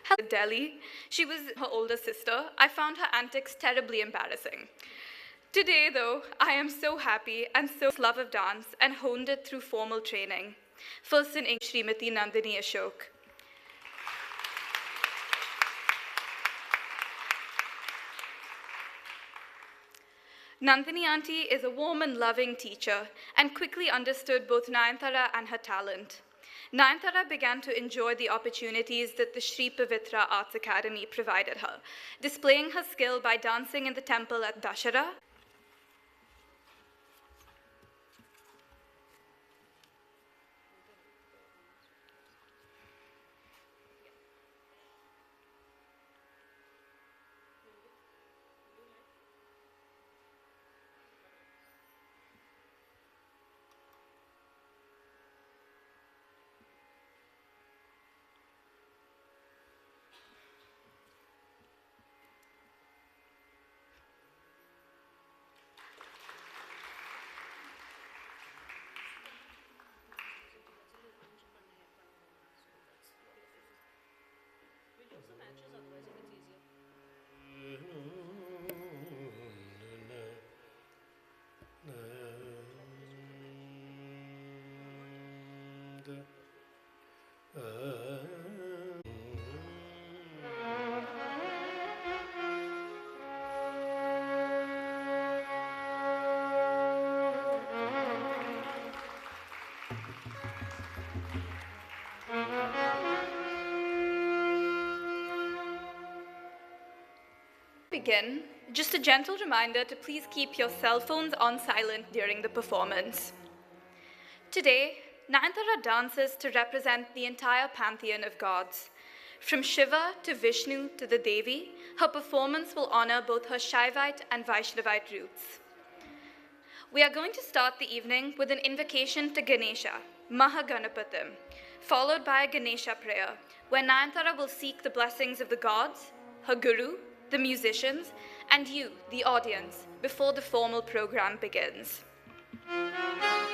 Hello, Delhi. She was her older sister. I found her antics terribly embarrassing. Today, though, I am so happy and so love of dance and honed it through formal training. First in English, Smt Nandhini Ashok. Nandhini Auntie is a warm and loving teacher and quickly understood both Nayantara and her talent. Nayantara began to enjoy the opportunities that the Sri Paavitra Arts Academy provided her, displaying her skill by dancing in the temple at Dashara. Begin, just a gentle reminder to please keep your cell phones on silent during the performance. Today, Nayantara dances to represent the entire pantheon of gods. From Shiva to Vishnu to the Devi, her performance will honor both her Shaivite and Vaishnavite roots. We are going to start the evening with an invocation to Ganesha, Mahaganapatham, followed by a Ganesha prayer, where Nayantara will seek the blessings of the gods, her guru, the musicians, and you, the audience, before the formal program begins.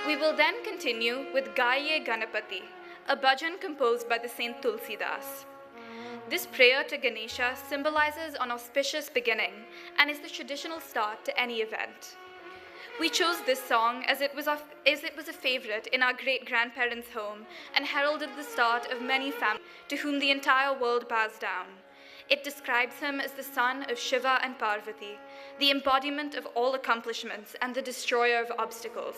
We will then continue with Gaye Ganapati, a bhajan composed by the Saint Tulsidas. This prayer to Ganesha symbolizes an auspicious beginning and is the traditional start to any event. We chose this song as it was a favorite in our great-grandparents' home and heralded the start of many families to whom the entire world bows down. It describes him as the son of Shiva and Parvati, the embodiment of all accomplishments and the destroyer of obstacles.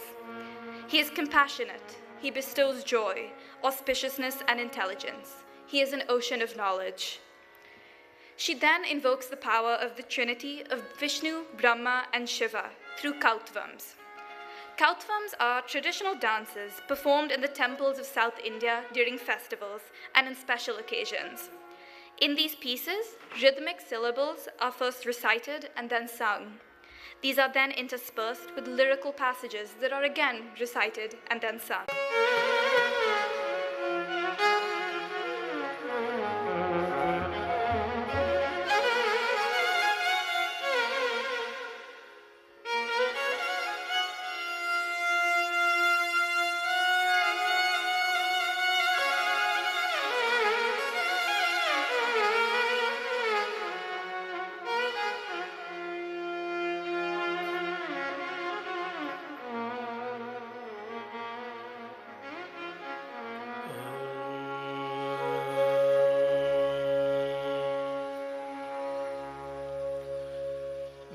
He is compassionate. He bestows joy, auspiciousness, and intelligence. He is an ocean of knowledge. She then invokes the power of the Trinity of Vishnu, Brahma, and Shiva through Kautvams. Kautvams are traditional dances performed in the temples of South India during festivals and on special occasions. In these pieces, rhythmic syllables are first recited and then sung. These are then interspersed with lyrical passages that are again recited and then sung.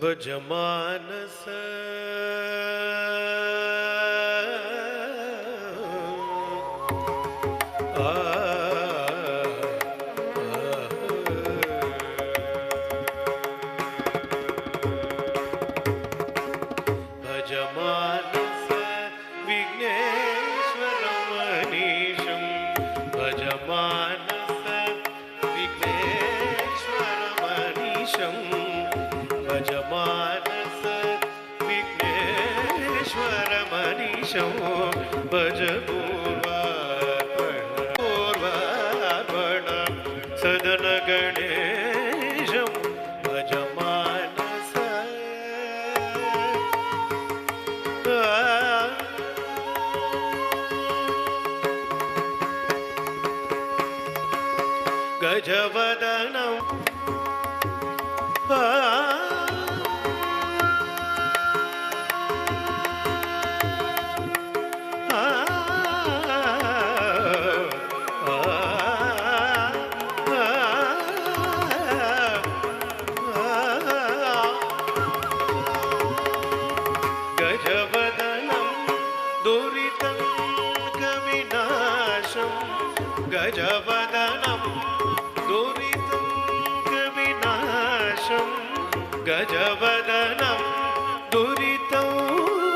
Vajamanas गजवदनं गजवदनं दुरितं कविनाशं गजवदनं दुरितं कविनाशं गजवदनं दुरितं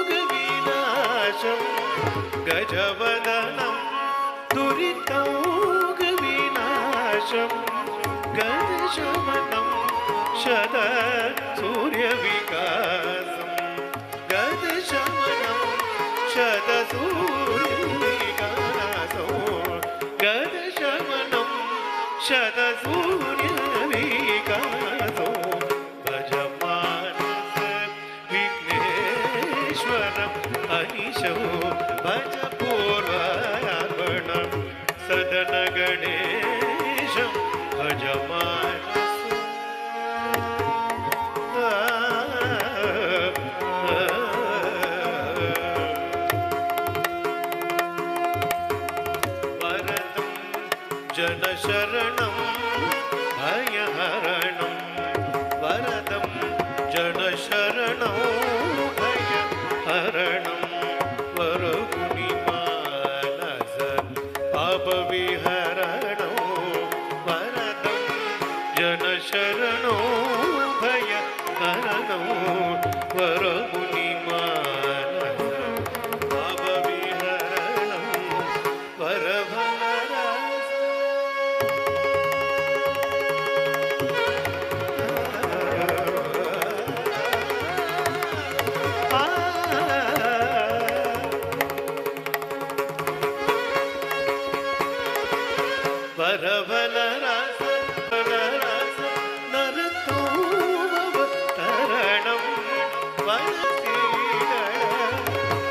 कविनाशं गजवदनं दुरितं कविनाशं गजशमनं शत सूर्यविकासं गजशमनं शत सूर्यविकासो गजशमनं शत सूर्यविकासो भजमानस विघ्नेश्वरम् अनिशो भज पूर्वार्पणं सदन गणेशं भजमानस वरदं जनशरणं भयहरणं वरदं जनशरणं भयहरणं वरगुणिमानस पापविहरणं वरदं जनशरणं भयहरणं वरगुणिमानस पापविहरणं वरभररस वरभररस वररस नरतोमवतरणं वनसीगण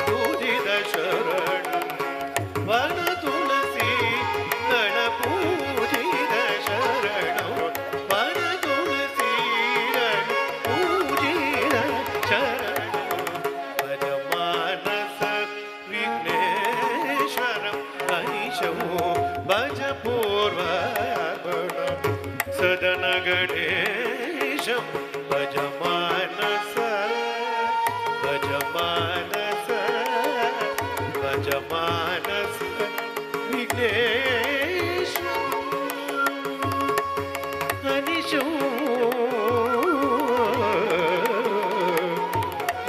पूजितशरणं वनतुलसी गणपूजितशरणं वनतुलसी गणपूजितशरणं भजमानस विघ्नेश्वरम् अनिशो भज पूर्वार्पणं सदन गणेशं भजमानस भजमानस भजमानस विघ्नेश्वरम् अनिशो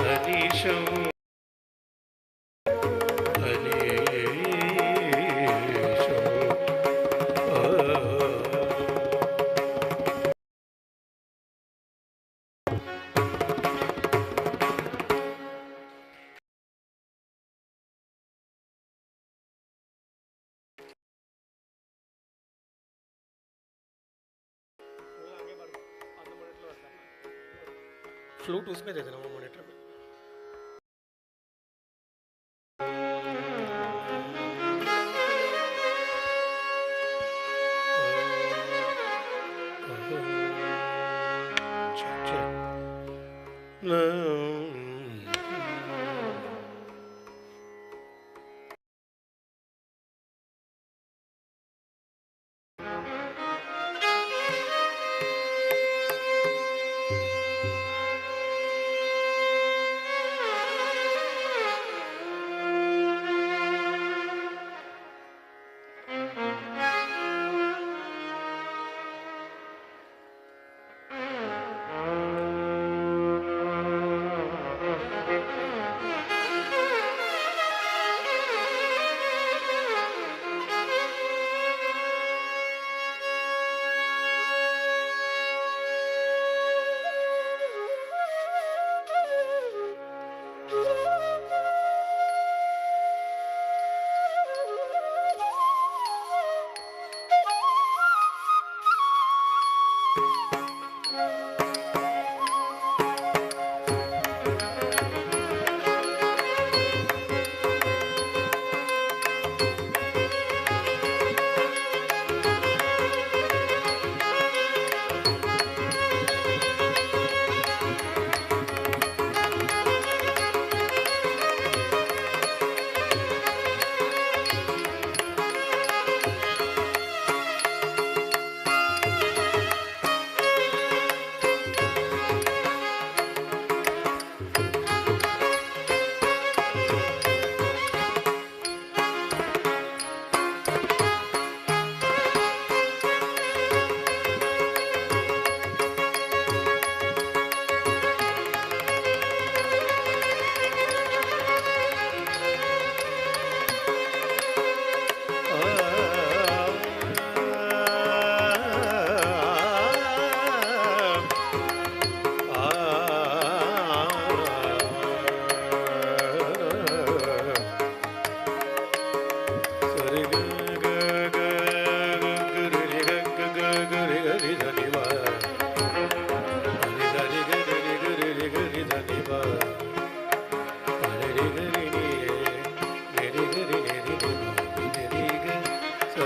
अनिशो फ्लूट उसमें दे देना वो मॉनिटर में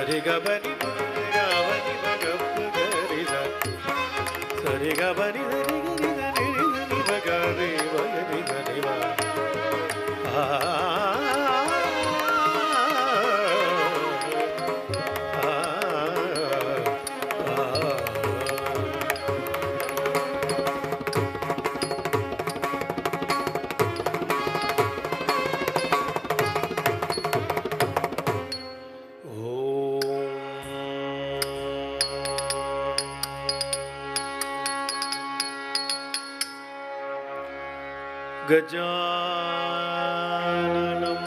Sari ga ba ni ba ga ba ni ba ga ba ri sa. Sari ga ba ni da ni ga ni ba ga ri ba ni ga ni ba. Gajananam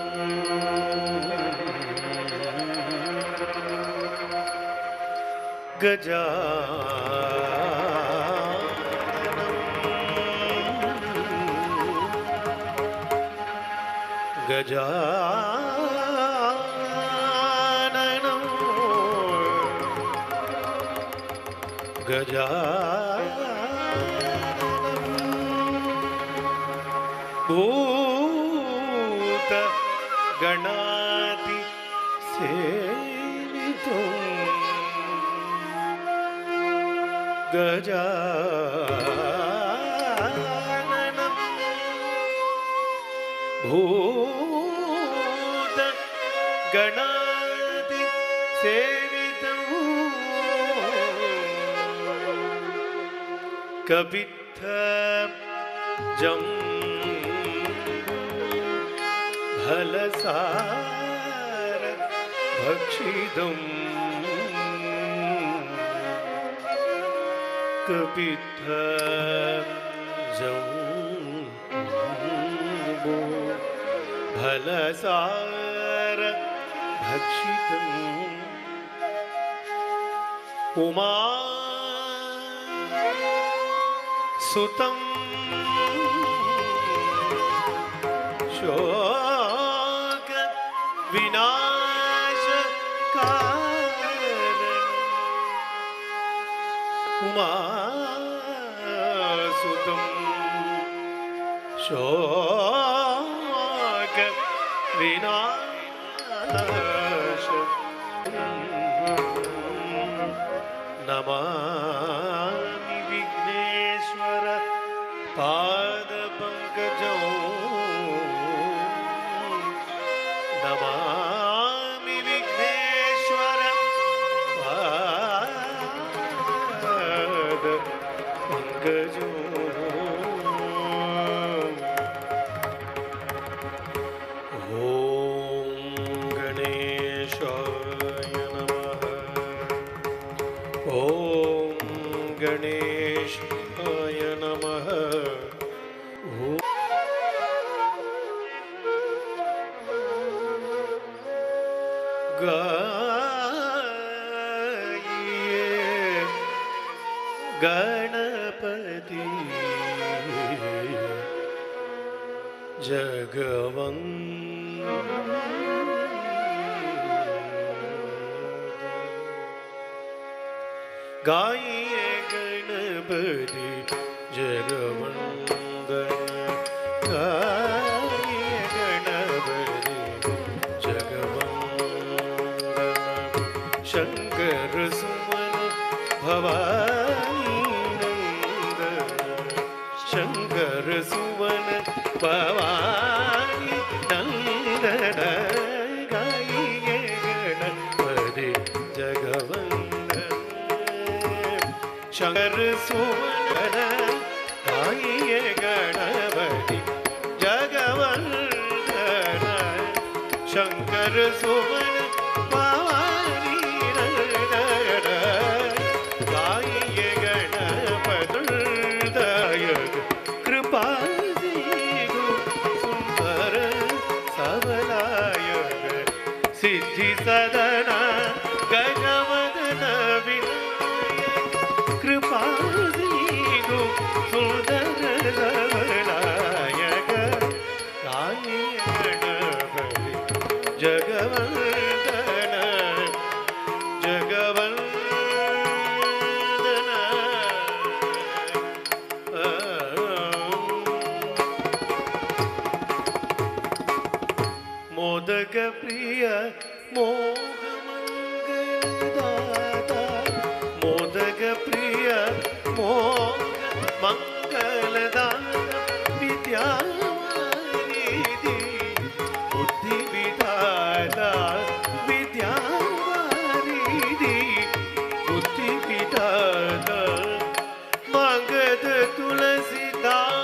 Gajananam Gajananam Bhuta Ganati Sevitum Gajananam Bhuta Ganati Sevitum Kapitha Jam Halasar Bhakshidam Kapitha Jambu Halasar Bhakshidam Uma Sutam Shoka Vinasha Karan Uma Sutam Shoka Vinasha Namami Vigneshwara Pada Pankajam Namami Vigneshwara Pada Pankajam Om Ganeshaya Namaha Om Ganeshaya Namaha Gaye Ganapati Jagavan Gaye Ganapati Jagavandana Gaye Ganapati Jagavandana Shankar Sumana Bhavani Nandana Shankar Sumana Bhavani Nandana Gaye Ganapati Jagavandana Shankar Sumana Gaye Ganapati Jagavandana Shankar Sumana Bhavani Nandana Gaye Ganapati Dayak Kripa Siddhu Sundara Savalayak Siddhi Sadana Gajavadana Vinayak Kripa Siddhu Sundara Savalayak Gaye Ganapati Jagavandana Jagavandana Modaka Priya Mohamangala दाता मोदक प्रिय मोग मंगलदाता विद्यावारिधि बुद्धि विधाता विद्यावारिधि बुद्धि विधाता मगध तुलसीदास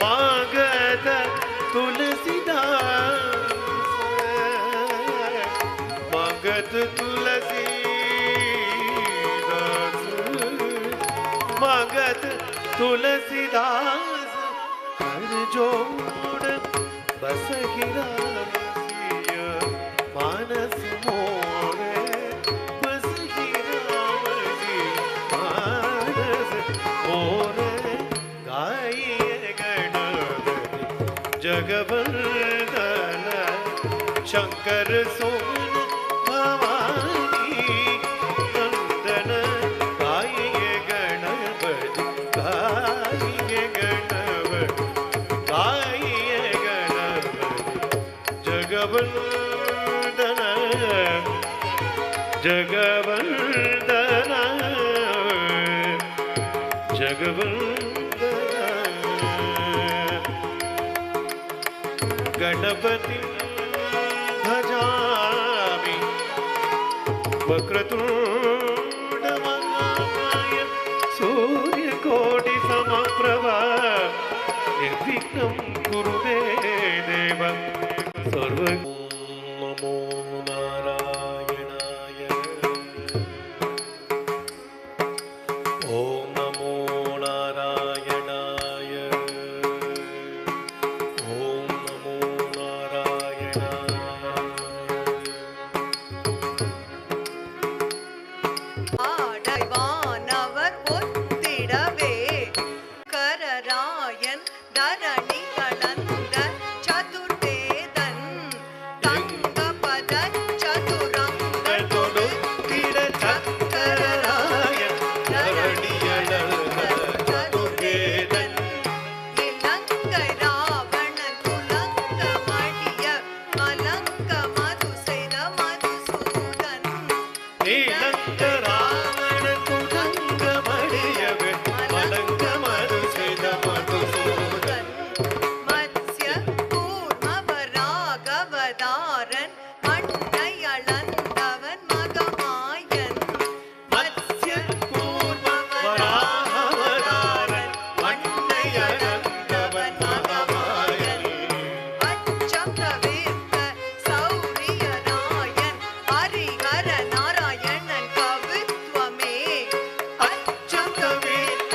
मगध तुलसीदास मगध तुलसीदास मगध तुलसीदास कर जोड़ बस गिरा मानस मोरे बस गिरा मानस मोरे गाइए गणपति जगवंदन शंकर सोन भवानी नंदन गाइए गणपति गाइए गणपति गाइए गणपति जगवंदन जगवंदन जगवंदन गणपति भजामि वक्रतुंड महाकाय सूर्यकोटि समप्रभा निर्विघ्नं कुरु मे देव सर्व नमो नारायणाय ओम नमो नारायणाय ओम नमो नारायणाय ஆடைவானவர் ஒத்திடவே கரராயன் தரணி கலந்த சதுர்வேதன் தங்கபத சதுரங்க தொடு திட சக்கரராய தரணியளந்த சதுர்வேதன் இலங்கை ராவணன் துலங்க மடிய மலங்க மது செய்த மதுசூதன் நீலங்க ராவண துலங்க மடியவே மலங்க மது செய்த மதுசூதன் மத்ஸ்ய கூர்மவராகவதாரன் மண்ணை அளந்தவன் மகமாயன் மத்ஸ்ய வராகவதாரன் மண்ணை அளந்தவன் மகமாயன் அச்சம் தவிர்த்த சௌரியராயன் ஹரிஹர நாராயணன் கவித்வமே அச்சம் தவிர்த்த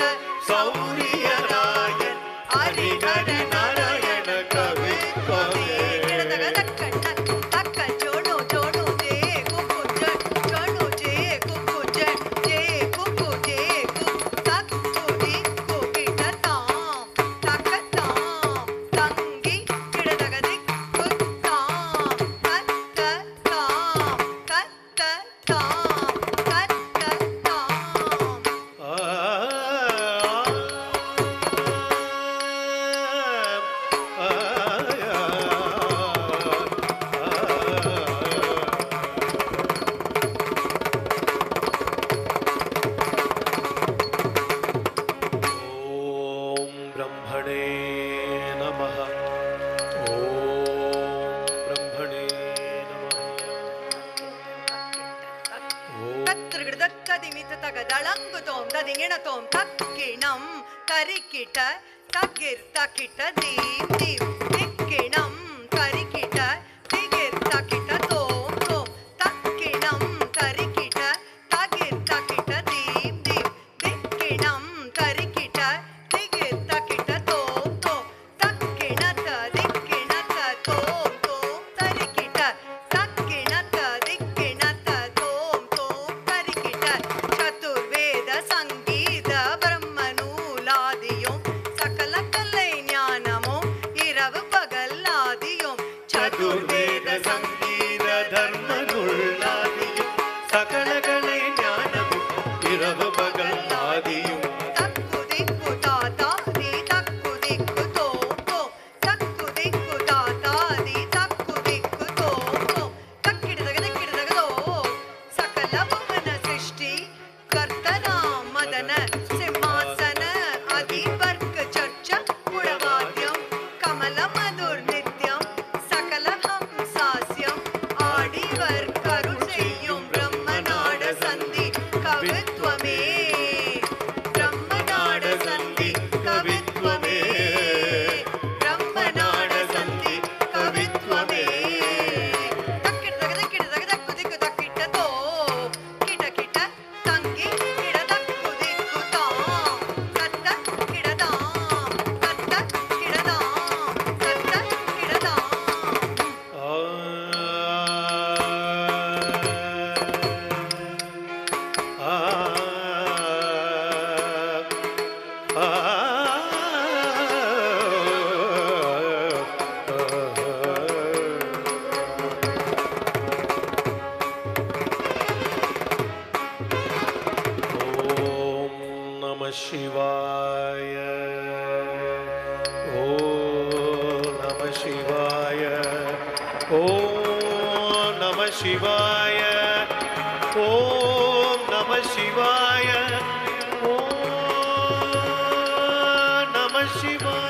சௌரியராயன் ஹரிஹர நாராயண கவித்வமே ஓம் பிரம்மணே நமः ஓம் பிரம்மணே நமः தளங்குதோம் ததிங்கிணத்தோம் தக்கிணம் கரிக்கிட்ட தகிர் தக்கிட்ட தீம் தீம் திக்கிணம் கரிக்கிட்ட திகிர் தக்கிட்ட தோம் தோம் தக்கிணம் கரிக்கிட்ட தகிர் தக்கிட்ட தீம் தீம் திக்கிணம் கரிக்கிட்ட திகிர் தக்கிட்ட தோம் தோம் தக்கிணத்த திக்கிணத்த தோம் தோம் தரிக்கிட்ட தக்கிணத்த திக்கிணத்த தோம் தோம் தரிக்கிட்ட சதுர்வேத சங்கீத பிரம்மநூலாதியும் சகல கலை ஞானமும் இரவு பகல் ஆதியும் சதுர்வேத சங்கீத தர்ம நுள்ளாதியும் சகலகளை ஞானமும் இரவு பகல் ஆதியும் தக்கு திக்கு தாத்தா தி தக்கு திக்கு தோம் தோம் தக்கு திக்கு தாத்தா தி தக்கு திக்கு தோம் தோம் தக்கிட தக Om Namah Shivaya. Om Namah Shivaya. Om Namah Shivaya.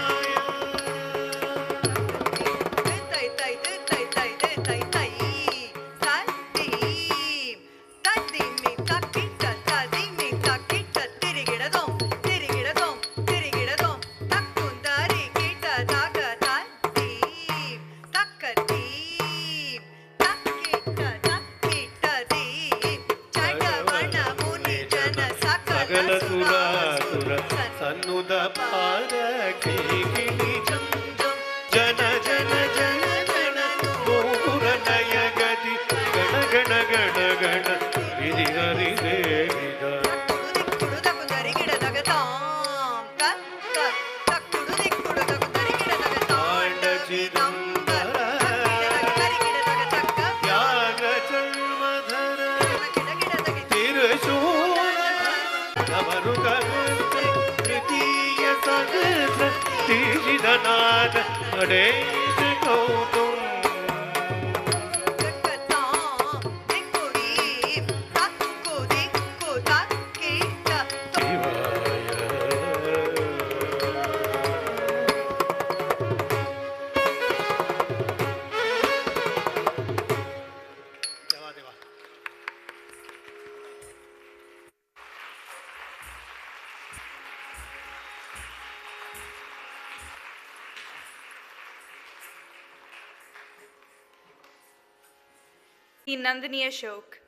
Nandhini Ashok.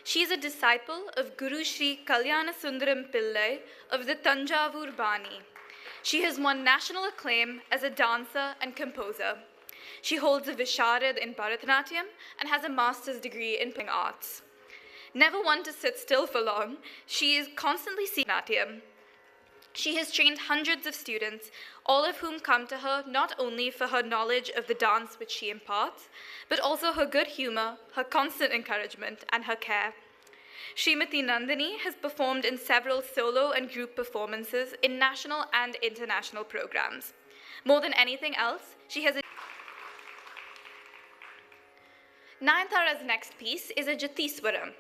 She is a disciple of Guru Shri Kalyana Sundaram Pillai of the Tanjavur Bani. She has won national acclaim as a dancer and composer. She holds a Visharad in Bharatanatyam and has a master's degree in performing arts. Never one to sit still for long, she is constantly seeking Natyam. She has trained hundreds of students, all of whom come to her not only for her knowledge of the dance which she imparts, but also her good humor, her constant encouragement, and her care. Smt Nandhini has performed in several solo and group performances in national and international programs. More than anything else, she has Nayantara's next piece is a Jatiswaram,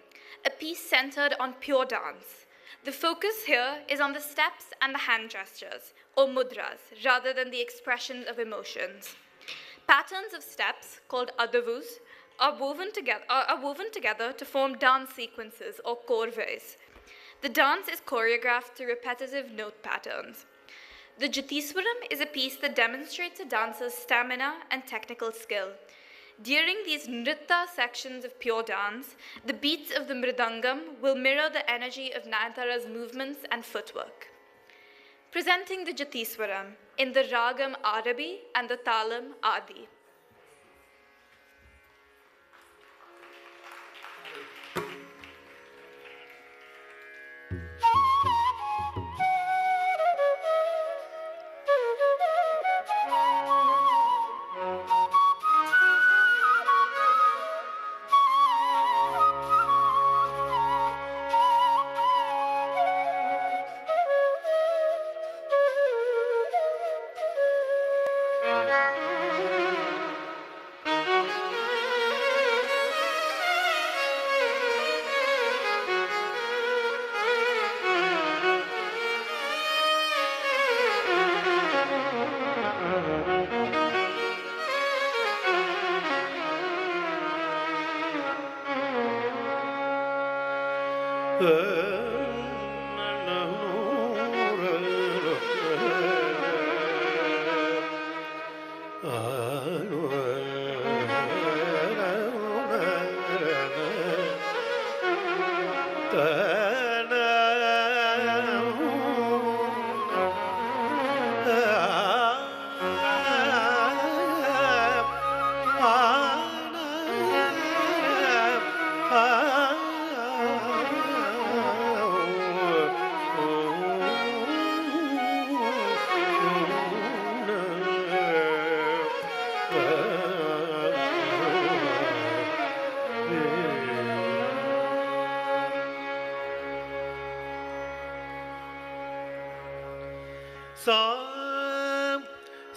a piece centered on pure dance. The focus here is on the steps and the hand gestures, or mudras, rather than the expression of emotions. Patterns of steps, called adavus, are woven together to form dance sequences, or korves. The dance is choreographed to repetitive note patterns. The Jatiswaram is a piece that demonstrates a dancer's stamina and technical skill. During these nritta sections of pure dance, the beats of the mridangam will mirror the energy of Nayantara's movements and footwork. Presenting the Jatiswaram in the ragam Arabi and the talam Adi.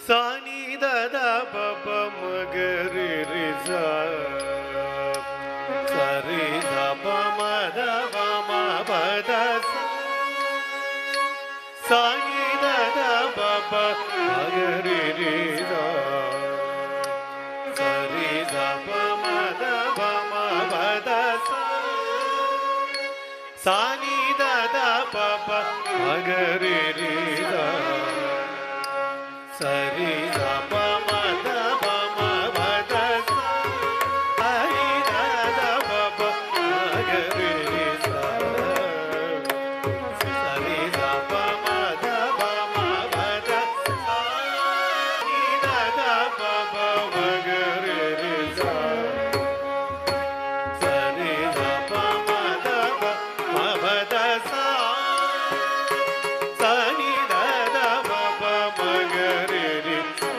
Sa ni da da pa pa ma ga re re sa sari sa pa ma da pa ma pa da sa sa ni da da pa pa ma ga re re sa sari sa pa ma da pa ma pa da sa sa ni da da pa pa ma ga re re sa sari sa pa ma da pa ma pa da sa sari da da pa pa ma ga re re sa sari sa pa ma da pa ma pa da sa ni da da pa pa ma ga re re sa sari sa pa ma da pa ma pa da sa sa ni da da pa pa ma ga re re sa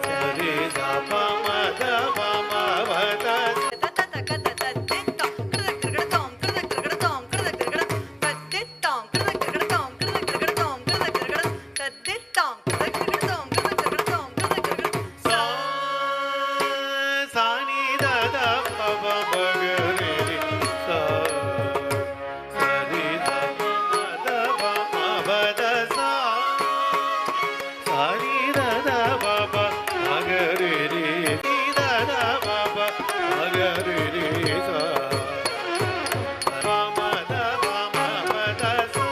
sari sa pa ma da pa ma pa da sa sa ni da da pa pa ma ga re re sa sari da pa ma da pa ma pa da sa sa ni da da pa pa ma ga re re ni da da pa pa ma ga re re sa pa ma da pa ma pa da sa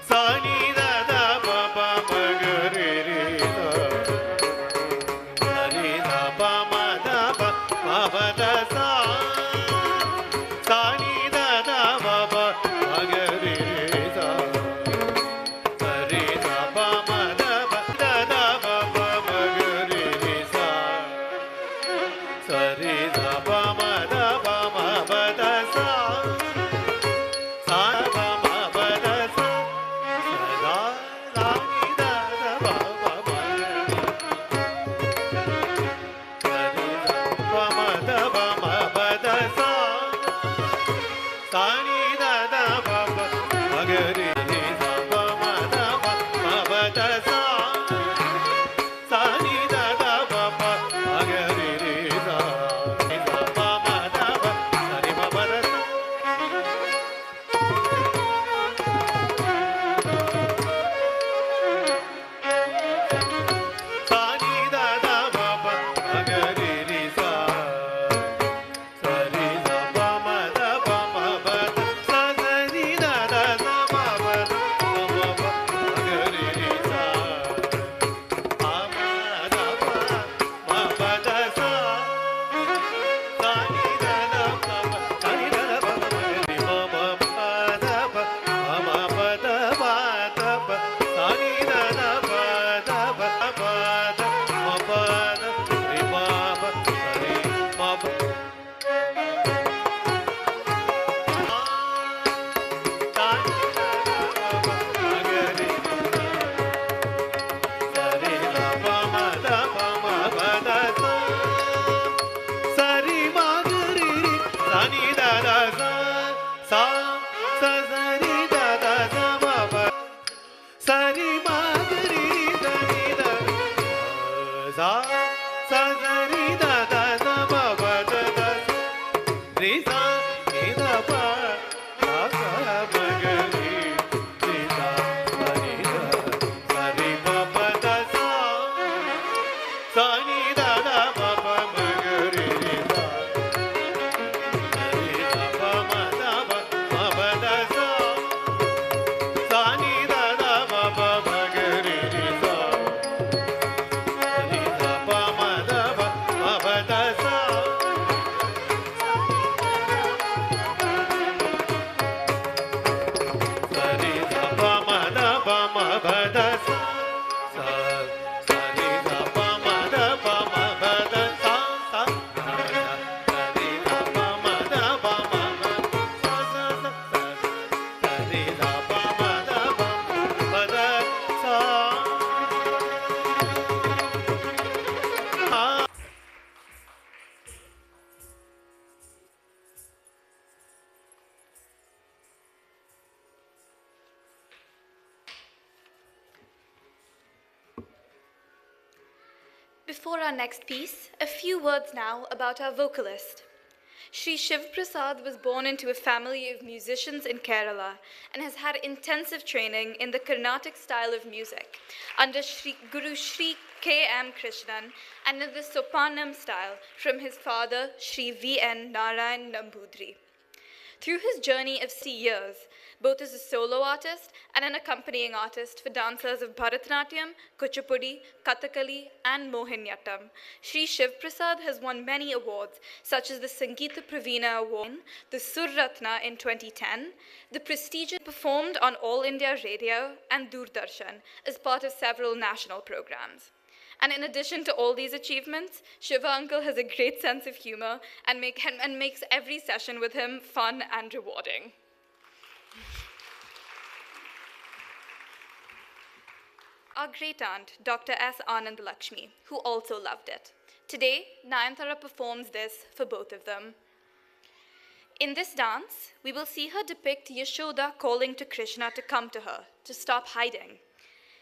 sa ni da da pa pa ma ga re re sa sari da pa ma da pa ma pa da sa sa ni da da pa pa ma ga re re sa sari da pa ma da pa da da pa pa ma ga re re sa sari da pa ma da pa ma pa da sa sa pa ma pa da sa sa sa ni da da pa pa ma ga re sari da pa ma da pa ma pa da sa sa ni da da pa pa ma ga re re sa pa ma da pa ma pa da sa sa ni da da pa pa ma ga re re sa ni da pa ma da pa sa ni ma pa da sa sa ni da da pa pa ma ga re re sa sa ni da pa ma da pa ma pa da sa sa ni da da sa ma pa da ma ma pa ma ga re re sa pa ma da pa ma pa da sa sa ni da da pa pa sa ni da da pa ma ga re ma ma pa da pa ma ma pa da pa da pa sa ni da da pa da pa pa da ma pa da re ma pa sa re ma pa sa ni da da pa ma ga re sa re da pa ma da pa ma pa da sa sa re ma ga re re sa ni da da sa sa sa sa re da da sa ma pa sa re ma ga re re sa ni da sa sa sa re da da sa ma pa da da sa re sa ni da pa sa sa ma ga re re sa sa ni da sa re pa pa da sa sa ni da da pa pa ma ga re re sa sa ni da pa ma da pa ma pa da sa sa ni da da pa pa ma ga re re sa sa ni da pa ma da pa ma pa da sa sa ni da pa ma da pa ma pa da sa sa sa ni da pa ma da pa ma before our next piece, a few words now about our vocalist. Shri Shiv Prasad was born into a family of musicians in Kerala and has had intensive training in the Carnatic style of music under Guru Shri K.M. Krishnan and in the Sopanam style from his father Shri V.N. Narayan Nambudri. Through his journey of 6 years, both as a solo artist and an accompanying artist for dancers of Bharatanatyam, Kuchipudi, Kathakali, and Mohiniyattam, Shri Shiv Prasad has won many awards, such as the Sangeeta Pravina Award, the Sur Ratna in 2010, the prestigious performed on All India Radio and Doordarshan as part of several national programs. And in addition to all these achievements, Shiva Uncle has a great sense of humor and makes every session with him fun and rewarding. Our great aunt, Dr. S. Anand Lakshmi, who also loved it. Today, Nayantara performs this for both of them. In this dance, we will see her depict Yashoda calling to Krishna to come to her, to stop hiding.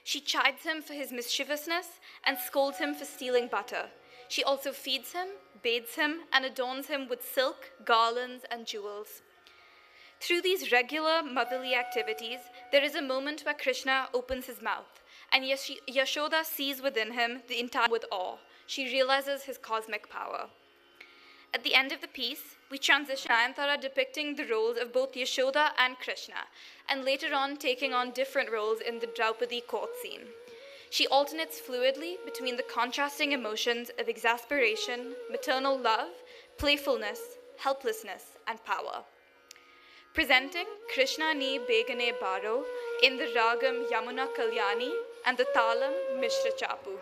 She chides him for his mischievousness and scolds him for stealing butter. She also feeds him, bathes him, and adorns him with silk, garlands, and jewels. Through these regular motherly activities, there is a moment where Krishna opens his mouth, and Yashoda sees within him the entire with awe. She realizes his cosmic power. At the end of the piece, we transition Nayantara depicting the roles of both Yashoda and Krishna, and later on taking on different roles in the Draupadi court scene. She alternates fluidly between the contrasting emotions of exasperation, maternal love, playfulness, helplessness, and power. Presenting Krishna Ni Begane Baro in the Ragam Yamuna Kalyani and the Talam Mishra Chapu.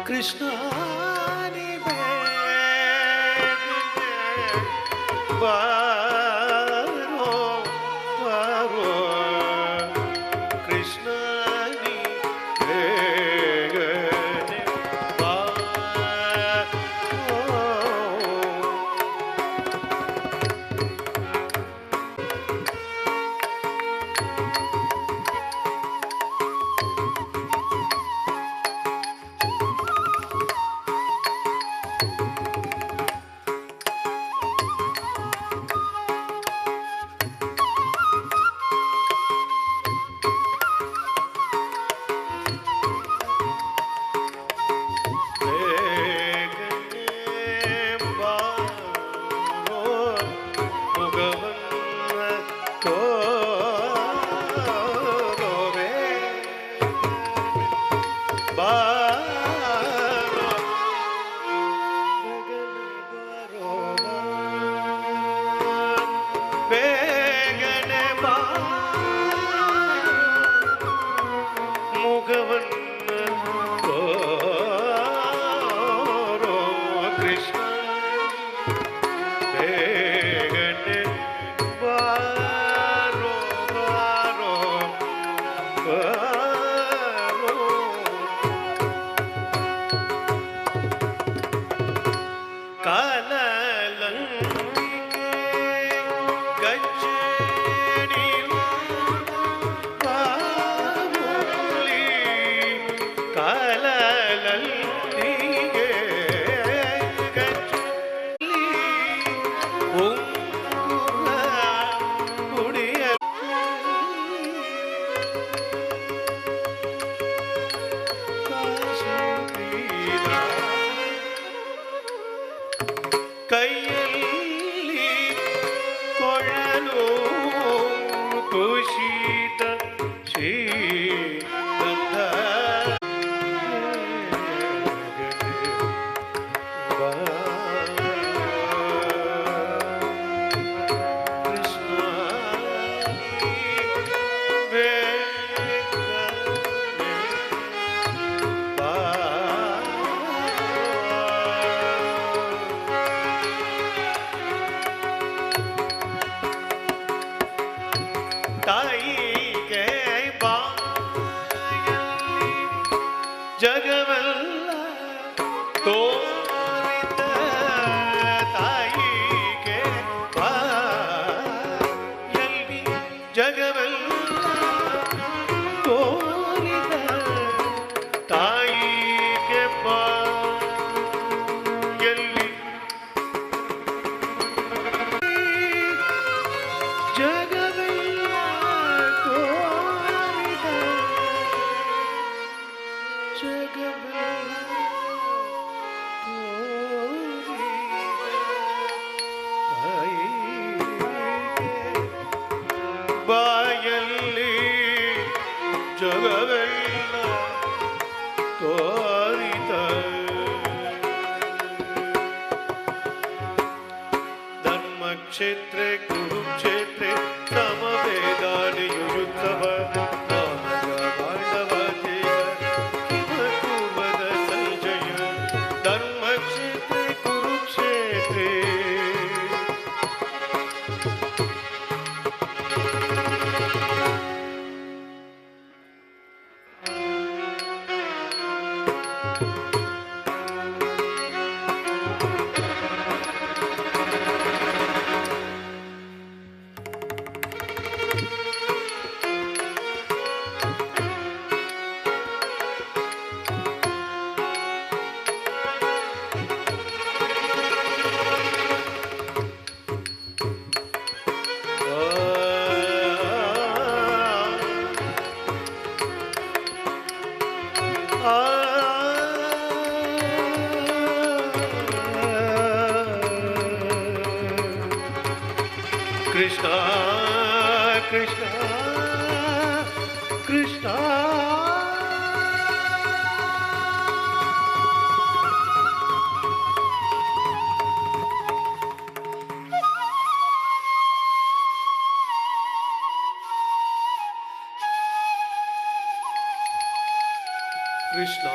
Krishna ನೀ ಬೇಗನೆ ಬಾರೋ ಬಾರೋ ಕೃಷ್ಣ ನೀ ಬೇಗನೆ ಬಾರೋ. ಕೈಯಲ್ಲಿ ಕೊಳಲು ಕುಶಿತ ಶ್ರೀಗಂಧ ಕೃಷ್ಣ ತಾಯಿಗೆ ಬಾಯಲ್ಲಿ ಜಗವೆಲ್ಲ ತೋರಿದ ತಾಯಿಗೆ ಬಾಯಲ್ಲಿ ಜಗವೆಲ್ಲ ತೋರಿದ ತಾಯಿಗೆ ಬಾಯಲ್ಲಿ ಜಗವೆಲ್ಲ ತೋರಿದ ಜಗವೆಲ್ಲ ಬಾಯಲ್ಲಿ ಜಗವೆಲ್ಲ ತೋರಿತ ಧರ್ಮಕ್ಷೇತ್ರ ಕುರುಕ್ಷೇತ್ರ ಸಮವೇದಾನಿ ಯುಯುತ್ಸವ ಪಾಂಡವ ಕುಮದ ಸಂಜಯ ಧರ್ಮಕ್ಷೇತ್ರ ಕುರುಕ್ಷೇತ್ರ ಕೃಷ್ಣ ಕೃಷ್ಣ ಕೃಷ್ಣ ಕೃಷ್ಣ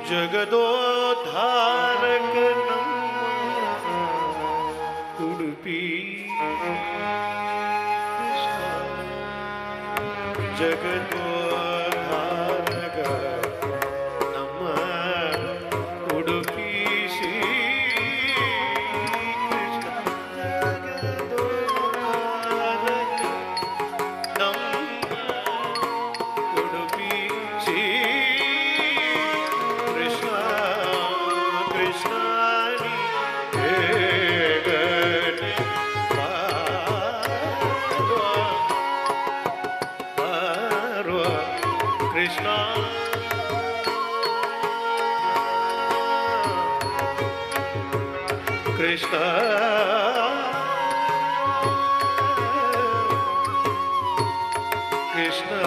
ಜಗದೋದ್ಧಾರಕ ನಮ್ಮ ಉಡುಪಿ ಕೃಷ್ಣ ಜಗದೋದ್ಧಾರಕ ನಮ್ಮ ಉಡುಪಿ ಶ್ರೀ ಕೃಷ್ಣ ಜಗದೋದ್ಧಾರಕ ನಮ್ಮ Udupi Shri Krishna Krishna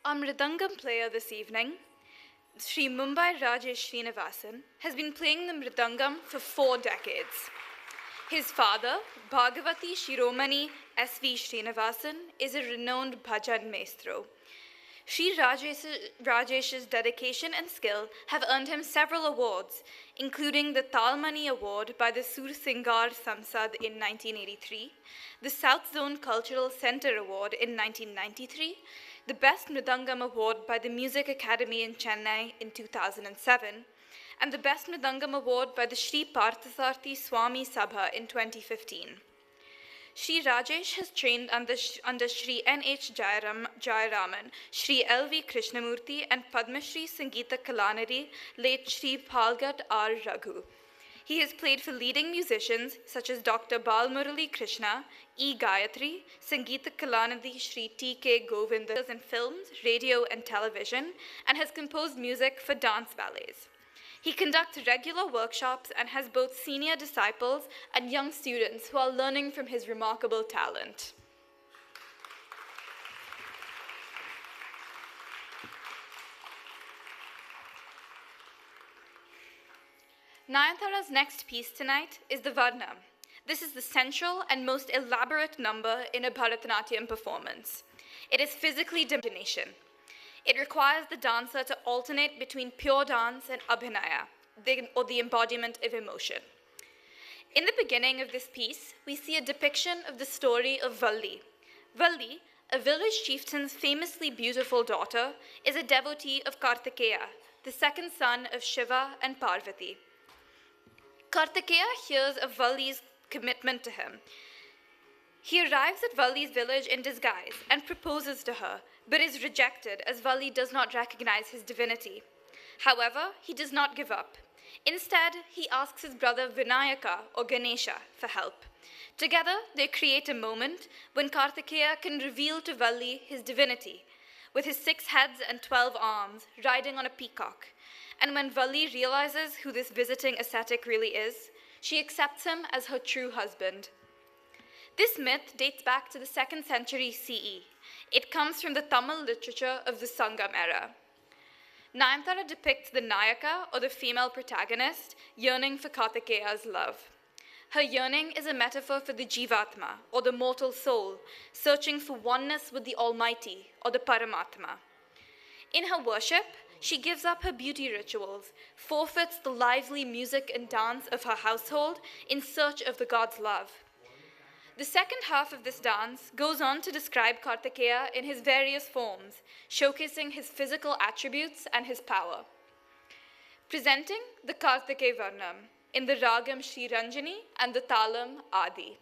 Our mridangam player this evening, Sri Mumbai Rajesh Srinivasan, has been playing the mridangam for 4 decades. His father, Bhagavati Shiromani S.V. Srinivasan, is a renowned bhajan maestro. Sri Rajesh's dedication and skill have earned him several awards, including the Talmani Award by the Sur Singar Samsad in 1983, the South Zone Cultural Center Award in 1993, the Best Mridangam Award by the Music Academy in Chennai in 2007, and the Best Mridangam Award by the Sri Parthasarthi Swami Sabha in 2015. Sri Rajesh has trained under Sri N.H. Jayaraman, Sri L.V. Krishnamurti, and Padma Shri Sangeeta Kalanari, late Sri Palgat R. Raghu. He has played for leading musicians such as Dr. Bal Murali Krishna, E. Gayatri, Sangeeta Kalanidhi Sri T.K. Govinda in films, radio, and television, and has composed music for dance ballets. He conducts regular workshops and has both senior disciples and young students who are learning from his remarkable talent. Nayantara's next piece tonight is the Varna. This is the central and most elaborate number in a Bharatanatyam performance. It is physically demanding. It requires the dancer to alternate between pure dance and abhinaya, or the embodiment of emotion. In the beginning of this piece, we see a depiction of the story of Valli. Valli, a village chieftain's famously beautiful daughter, is a devotee of Kartikeya, the second son of Shiva and Parvati. Kartikeya hears of Valli's commitment to him. He arrives at Valli's village in disguise and proposes to her, but is rejected as Valli does not recognize his divinity. However, he does not give up. Instead, he asks his brother Vinayaka or Ganesha for help. Together, they create a moment when Kartikeya can reveal to Valli his divinity, with his 6 heads and 12 arms, riding on a peacock. And when Valli realizes who this visiting ascetic really is, she accepts him as her true husband. This myth dates back to the 2nd century CE. It comes from the Tamil literature of the Sangam era. Nayantara depicts the Nayaka, or the female protagonist, yearning for Kartikeya's love. Her yearning is a metaphor for the Jivatma, or the mortal soul, searching for oneness with the Almighty, or the Paramatma. In her worship, she gives up her beauty rituals, forfeits the lively music and dance of her household in search of the god's love. The second half of this dance goes on to describe Kartikeya in his various forms, showcasing his physical attributes and his power. Presenting the Kartikeya Varnam in the Ragam Shri Ranjani and the Talam Adi.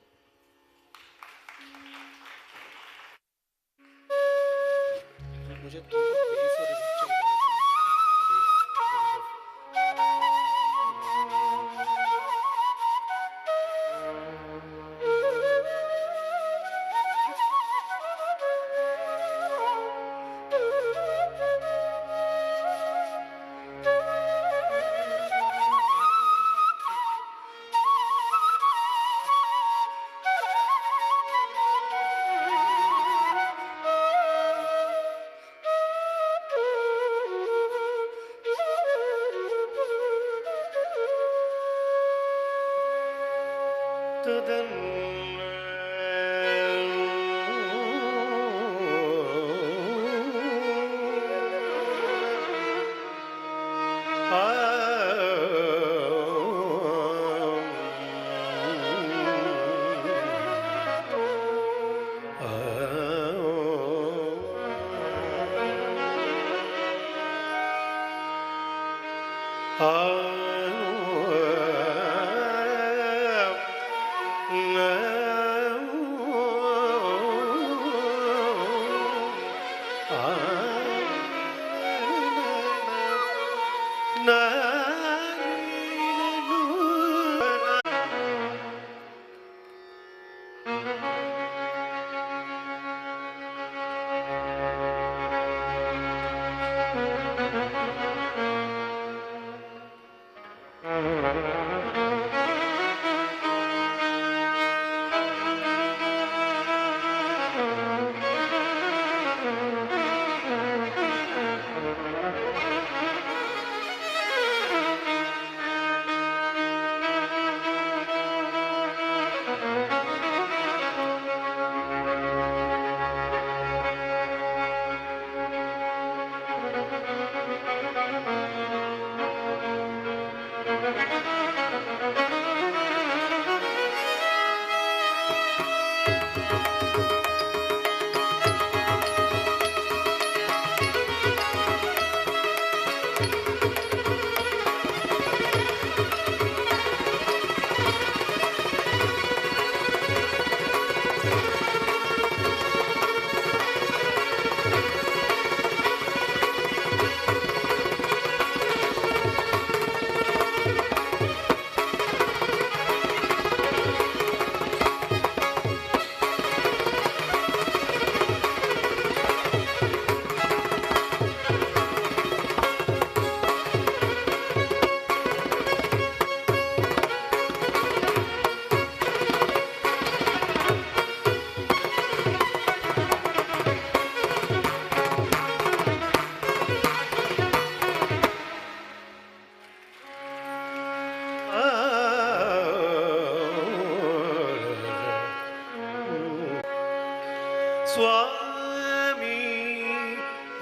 சுவாமி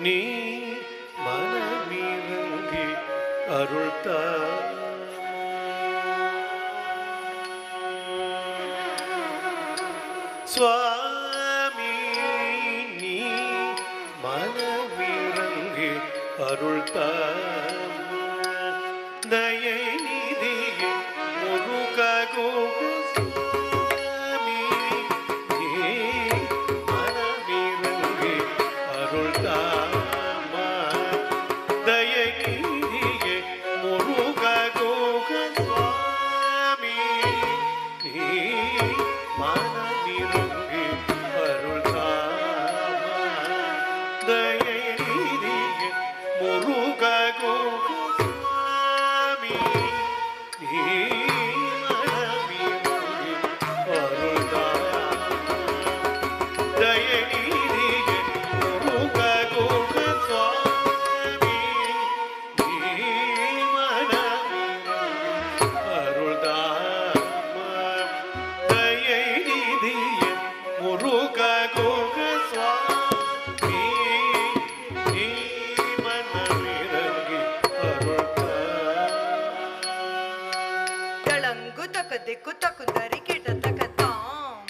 நீ மனமிறங்கி அருள்தா சுவாமி நீ மனமிறங்கி அருள்தா தயை நிதியே முருககோ Muruga Goga Swami, Ni Manamira தளங்கு தக்க திக்கு தக்கு தரி கிட்ட தக்க தாம்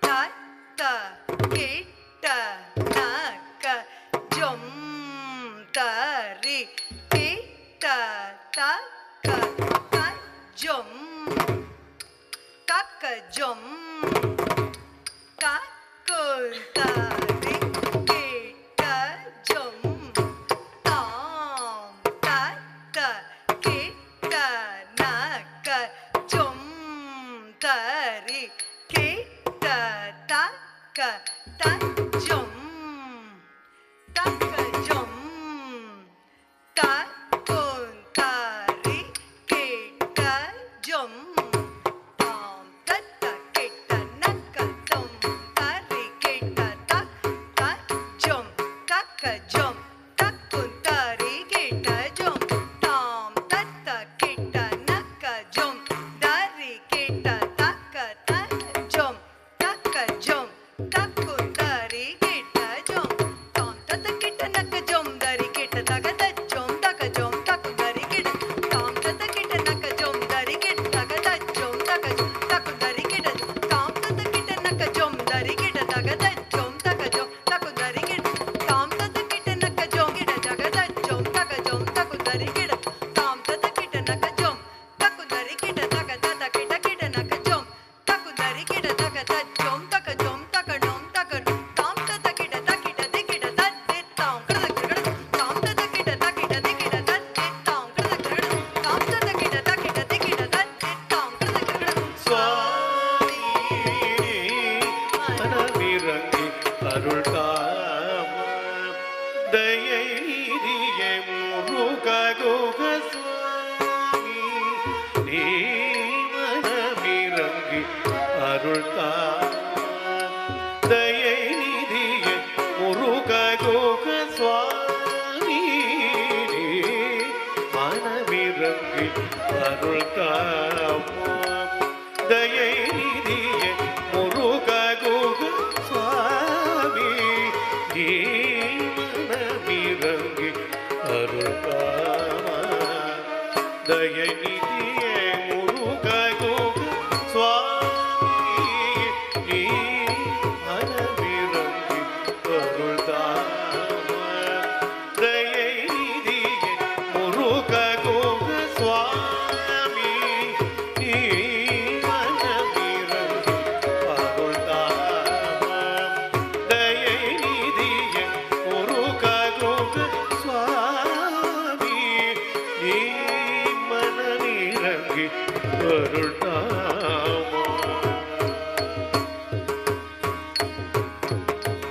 தத்த கிட்ட நக்க ஜம் தரி கிட்ட தக்க ஜம் தக்க ஜம் தக்குந்தரி கிட்ட ஜம் தாம் தத்த கிட்ட நக்க ஜம் தரி கிட்ட தக்க தஜம் தக்க ஜம் தக்குந்தரி கிட்ட ஜம் தாம் தத்த கிட்ட நக்க ஜம் தரி கிட்ட தக்க ஜம் தக்க ஜம் தக்குந்தரி கிட்ட ஜம் தாம் தத்த கிட்ட நக்க ஜம் தரி கிட்ட தக்க ஜம் தக்க ஜம் தக்குந்தரி கிட்ட ஜம் தாம் தத்த கிட்ட நக்க ஜம் தரி கிட்ட தக ஜம் தக்க ஜம் தக்குந்தரி கிட்ட தாம் தத்த கிட்ட நக்க ஜம் தரி கிட்ட தக ஜம் தக்க ஜம் தக்குந்தரி கிட்ட தாம் தத்த கிட்ட நக்க ஜம் தரி கிட்ட தக ஜம் தக்க ஜம் தக்குந்தரி கிட்ட தாம் தத்த கிட்ட நக்க ஜம் கிட்ட தக ஜம் தக்க ஜம் தக்குந்தரி கிட்ட தாம் தத்த கிட்ட நக்க ஜம் தக்குந்தரி கிட்ட தக தத்த கிட்ட கிட்ட நக்க ஜம் தக்குந்தரி கிட்ட தக ஜம் தக்க ஜம் தக்க ஜம் தக்க தாம் தத்த கிட்ட தக்கிட்ட திக்கிட்ட தத்தி தாம் கிட்ட தாம் தத்த கிட்ட தக்கிட்ட திக்கிட்ட தத்தி தாம் கிட்ட தாம் தத்த கிட்ட தக்கிட்ட திக்கிட்ட தத்தி தாம் கிட்ட சுவாமி மனமிரங்கி அருள் தாம தயை நீதியே முருககுக சுவாமி நீ மனமிரங்கி அருள் தாம தயை நீதியே முருககுக சுவாமி நீ மனமிரங்கி அருள் தாம தயை நீதியே முருககுக சுவாமி நீ மனமிரங்கி அருள் தாம தயை நீதியே முருககுக சுவாமி நீ மனமிரங்கி அருள் தாம தயை நீதியே முருககுக சுவாமி நீ மனமிரங்கி அருள் தாம தயை நீதியே முருககுக சுவாமி நீ மனமிரங்கி அருள் தாம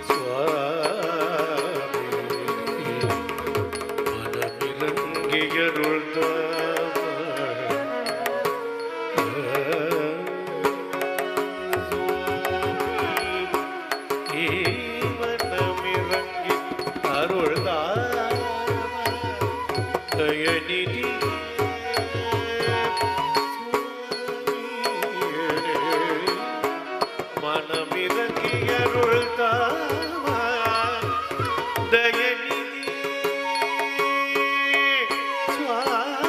சுவாமி மனமிரங்கி அருள் மனமிரங்கி அருள் தயநிதி மனமிரங்கி அருள் தயநிதி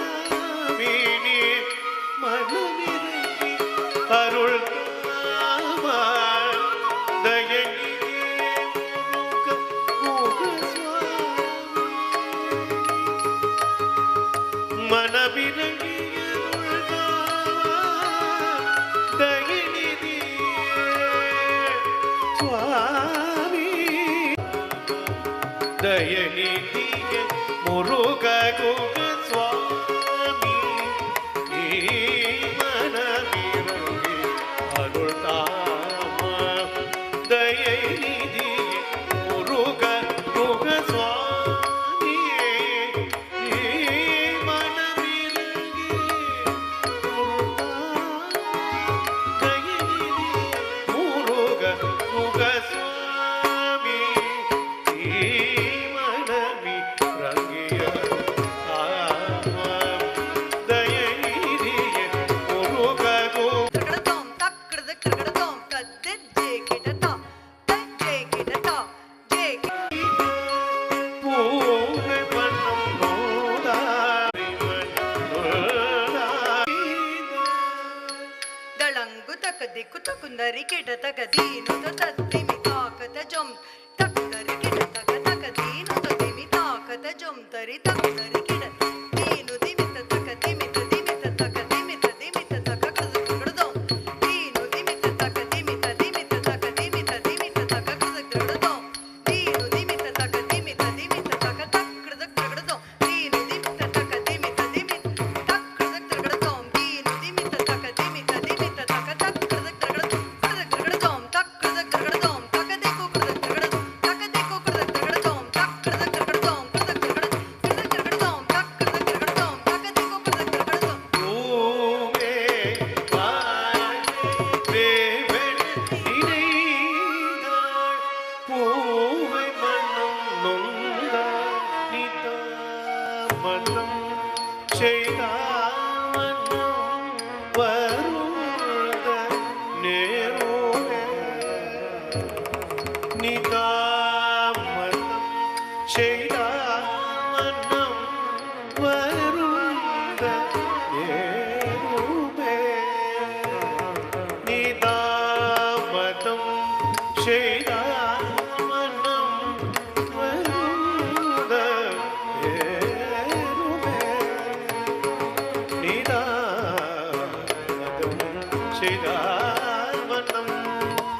சுவாமினி மனமிரங்கி அருள் தயநிதி மனமிரங்கி தயநிதி சுவாமி தயநிதியே முருககுக சுவாமி நீ மனமிரங்கி அருள் தாம தயநிதியே முருககுக சுவாமி நீ மனமிரங்கி அருள் தாம தயநிதியே முருககுக சுவாமி நீ மனமிரங்கி அருள் தாம ದಿಕ್ಕು ತಕುಂದರಿ ಕಿಟ ತಗ ದೀನು ತತ್ತಿಮಿ ತಾಕತ ಜೊಂ ತಕುಂದರಿ ಕಿಟ ತಗ ತಗ ದೀನು ತತ್ತಿಮಿ ತಾಕತ ಜೊಂ ತರಿ ತಕುಂದರಿ ಕಿಟ ದೀನು ದಿಮಿತ ತಕ ದಿಮಿತ ದಿಮಿತ ತಕ ದಿಮಿತ ದಿಮಿತ ತಕ ಕೃದಕೃದೋ ದೀನು ದಿಮಿತ ತಕ ದಿಮಿತ ದಿಮಿತ ತಕ ದಿಮಿತ ದಿಮಿತ ತಕ ಕೃದಕೃದೋ ದೀನು ದಿಮಿತ ತಕ ದಿಮಿತ ದಿಮಿತ ತಕ ತಕ ಕೃದಕೃದೋ ದೀನು ದಿಮಿತ ತಕ ದಿಮಿತ ದಿಮಿತ ತಕ ಕೃದಕೃದೋ ದೀನು ದಿಮಿತ ತಕ ದಿಮಿತ ದಿಮಿತ ತಕ ತಕ ಕೃದಕೃದೋ ಕೃದಕೃದೋ ತಕ ಕೃದಕೃದೋ ತಕ ದೇಕು ಕೃದಕೃದೋ ತಕ ದೇಕು ಕೃದಕೃದೋ ತಕ ಕೃದಕೃದೋ ಕೃದಕೃದೋ ಕೃದಕೃದೋ ತಕ ಕೃದಕೃದೋ ತಕ ದೇಕು ಕೃದಕೃದೋ பூவே தேவன் இணைந்தாள் பூவை மனம் நொந்தாள் நிதாமதம் செய்தால் மனம் வருந்த நேரோவே நிதாமதம் செய்தால் மனம் வருந்த நேருமே நிதாமதம் செய்தால் மனம் வருந்த நேருமே நிதாமதம் செய்தால் மனம்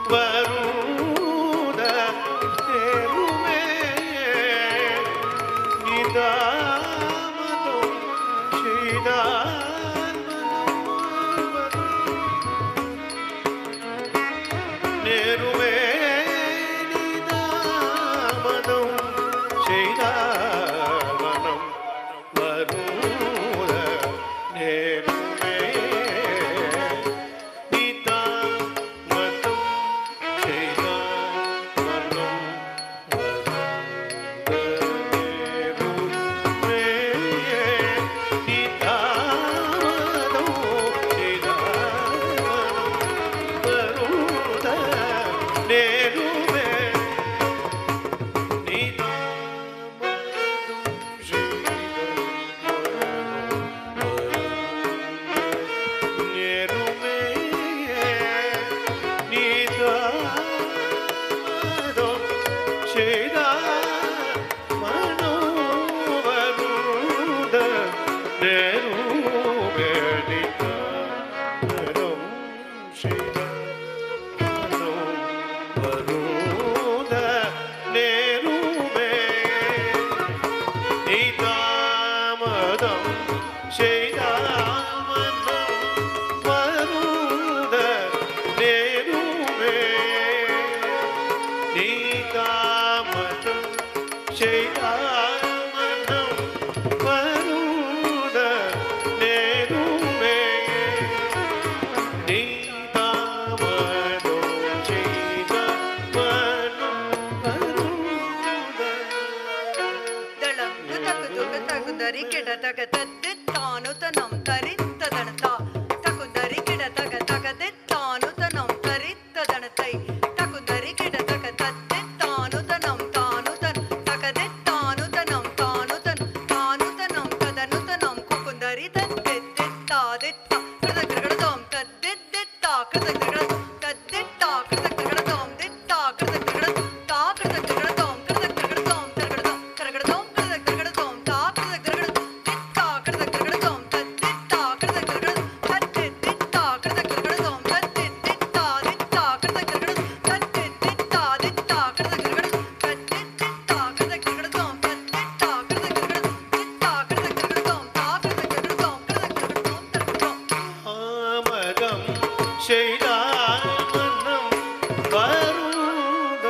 வருந்த நேருமே நிதாமதம் செய்தால் நேருமே நிதாமதம் செய்தால் மனம் வருந்த நேருமே நிதாமதம் செய்தால் மனம் ದಳಂಗು ತಕು ತಗುದರಿ ಕಿಡ ತಗ ತತ್ತಿ ತಾನು ತನಂ ತರಿತ್ತ ದಣತ ತಕುದರಿ ಕಿಡ ತಗ ತಗದೆ ತಾನು ತನಂ ತರಿತ್ತ ದಣತೈ ತಕುದರಿ ಕಿಡ ತಗ ತತ್ತಿ ತಾನು ತನಂ ತಾನು ತನ್ ತಗದೆ ತಾನು ತನಂ ತಾನು ತನಂ ಕದನು ತನಂ ಕುಕುಂದರಿ ತತ್ತೆತ್ತ ದಿತ್ತ ಕೃದಕೃದೋಂ ತದ್ದೆತ್ತ ಕೃದಕೃದೋಂ ತದ್ದೆತ್ತ ಕೃದಕೃದೋಂ ದಿತ್ತ ಕೃದಕೃದೋಂ ತಾ ಕೃದಕೃದೋಂ ಕೃದಕೃದೋಂ ತರಗಡೋಂ ಕರಗಡೋಂ ಕೃದಕೃದೋಂ ತಾ ಕೃದಕೃದೋಂ ದಿತ್ತ ಕೃದಕೃದೋಂ ತದ್ದೆತ್ತ ಕೃದಕೃದೋಂ ತದ್ದೆತ್ತ ಕೃದಕೃದೋಂ ತದ್ದೆತ್ತ ದಿತ್ತ ಕೃದಕೃದೋಂ ತದ್ದೆತ್ತ ದಿತ್ತ ಕೃದಕೃದೋಂ ತದ್ದೆತ್ತ ಕೃದಕೃದೋಂ ತದ್ದೆತ್ತ ಕೃದಕೃದೋಂ ದಿತ್ತ ಕೃದಕೃದೋಂ ತಾ ಕೃದಕೃದೋಂ ಕೃದಕೃದೋಂ ತರಗಡೋಂ ஆமதம் செய்தால் மனம் வருந்த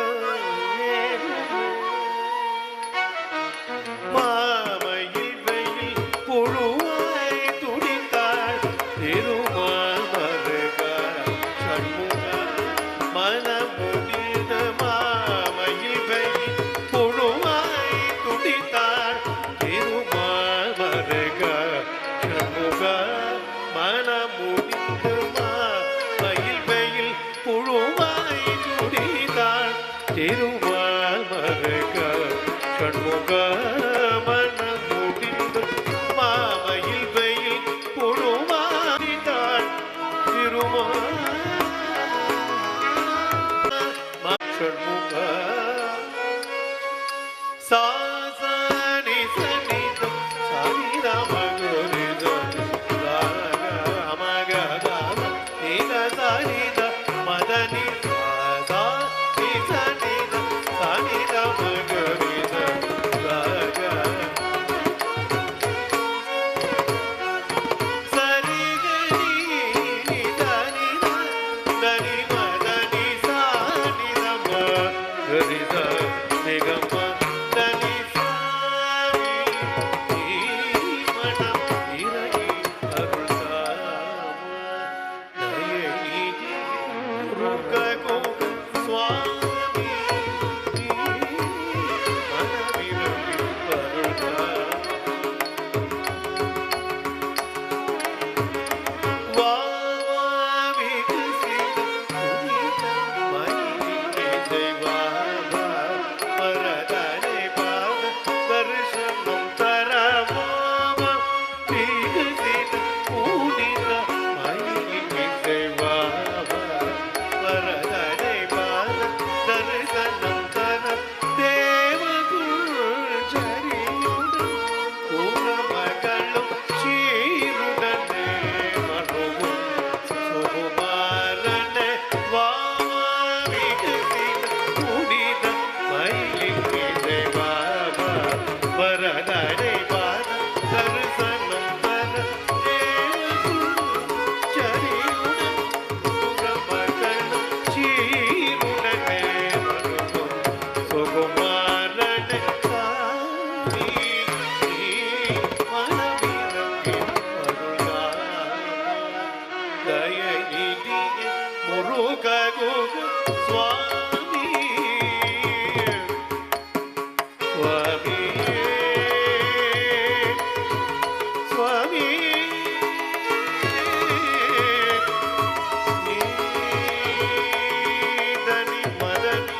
மாமையில் வெயில் புழுவாய் துடித்தாள் திருமாமருக சண்முக மனமுடிந்த மாமையில் வெயில் புழுவாய் துடித்தாள் திருமாமருக சண்முக மனமுடிந்த மாமையில் வெயில் புழுவாய் துடித்தாள் திருமாமருக சண்முக மனமுடிந்த மாமையில் வெயில் புழுவாய் துடித்தாள் திருமால் தயநிதிய முருககுக சுவாமி சுவாமி சுவாமி நீதனி மதனி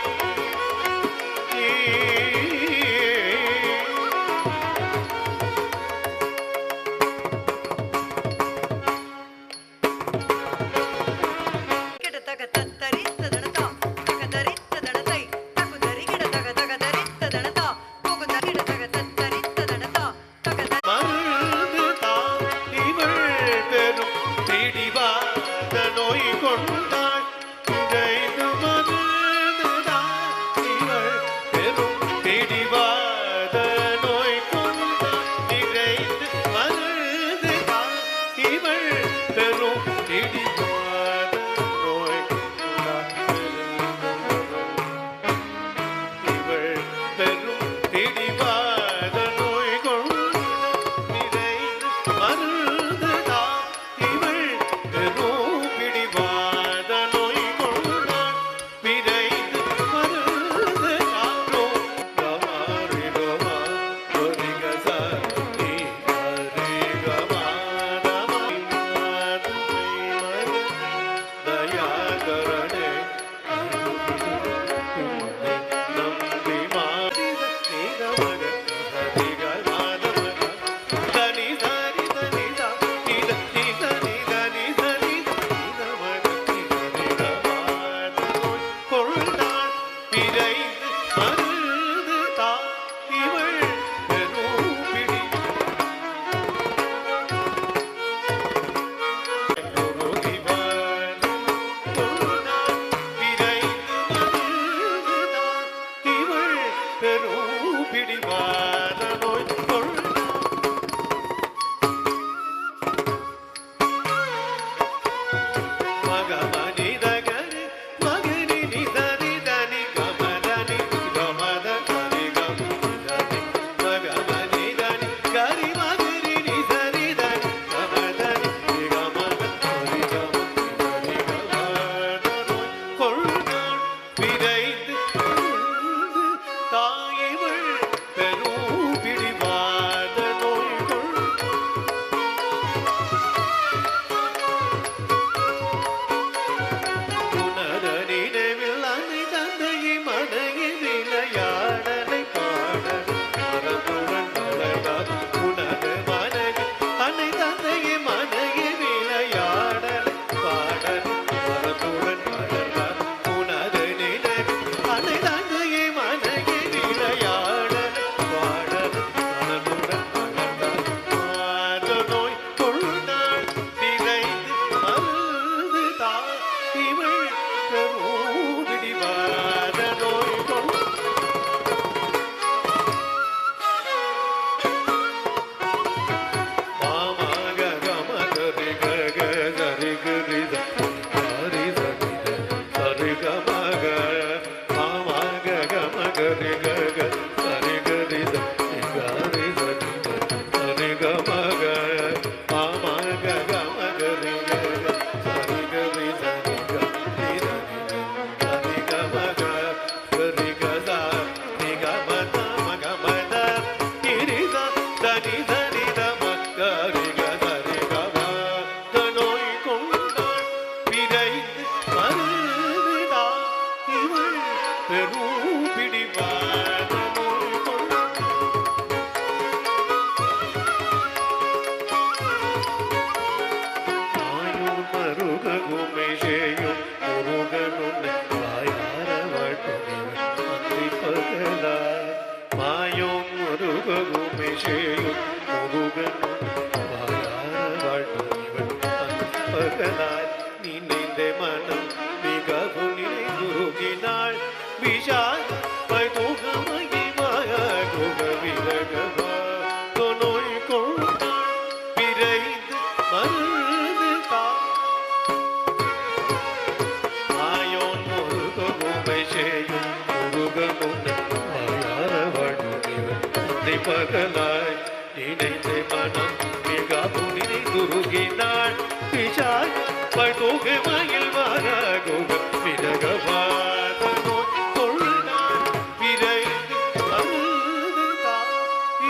பகலாய் நினைத்த மனம் மிகவும் நினைந்துருகினாள் பிசாச பைதோகை மயில் வரகுக விரகவாதனோ கொள்ளான் விரைந்து அருதுதான்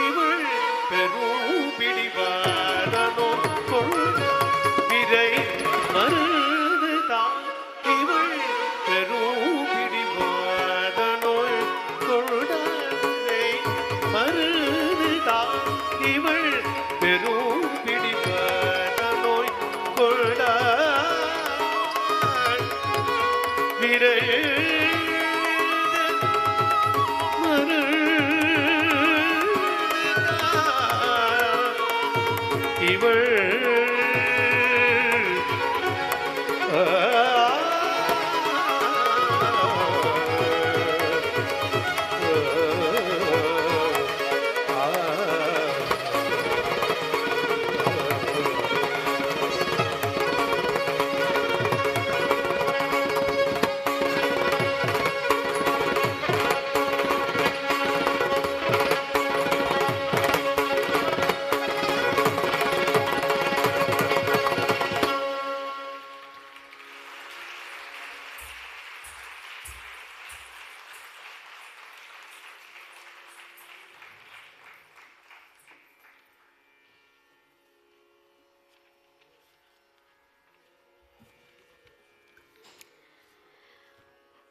இவள் பெரும் பிடிவாதனோ கொள்ளான் விரை மருதுதான் இவள் பெரும் பிடிவாதனோ கொள்ளான் மருதுதான் இவள் பெரும் பிடிவாதனோ கொள்ளான் விரை இவள்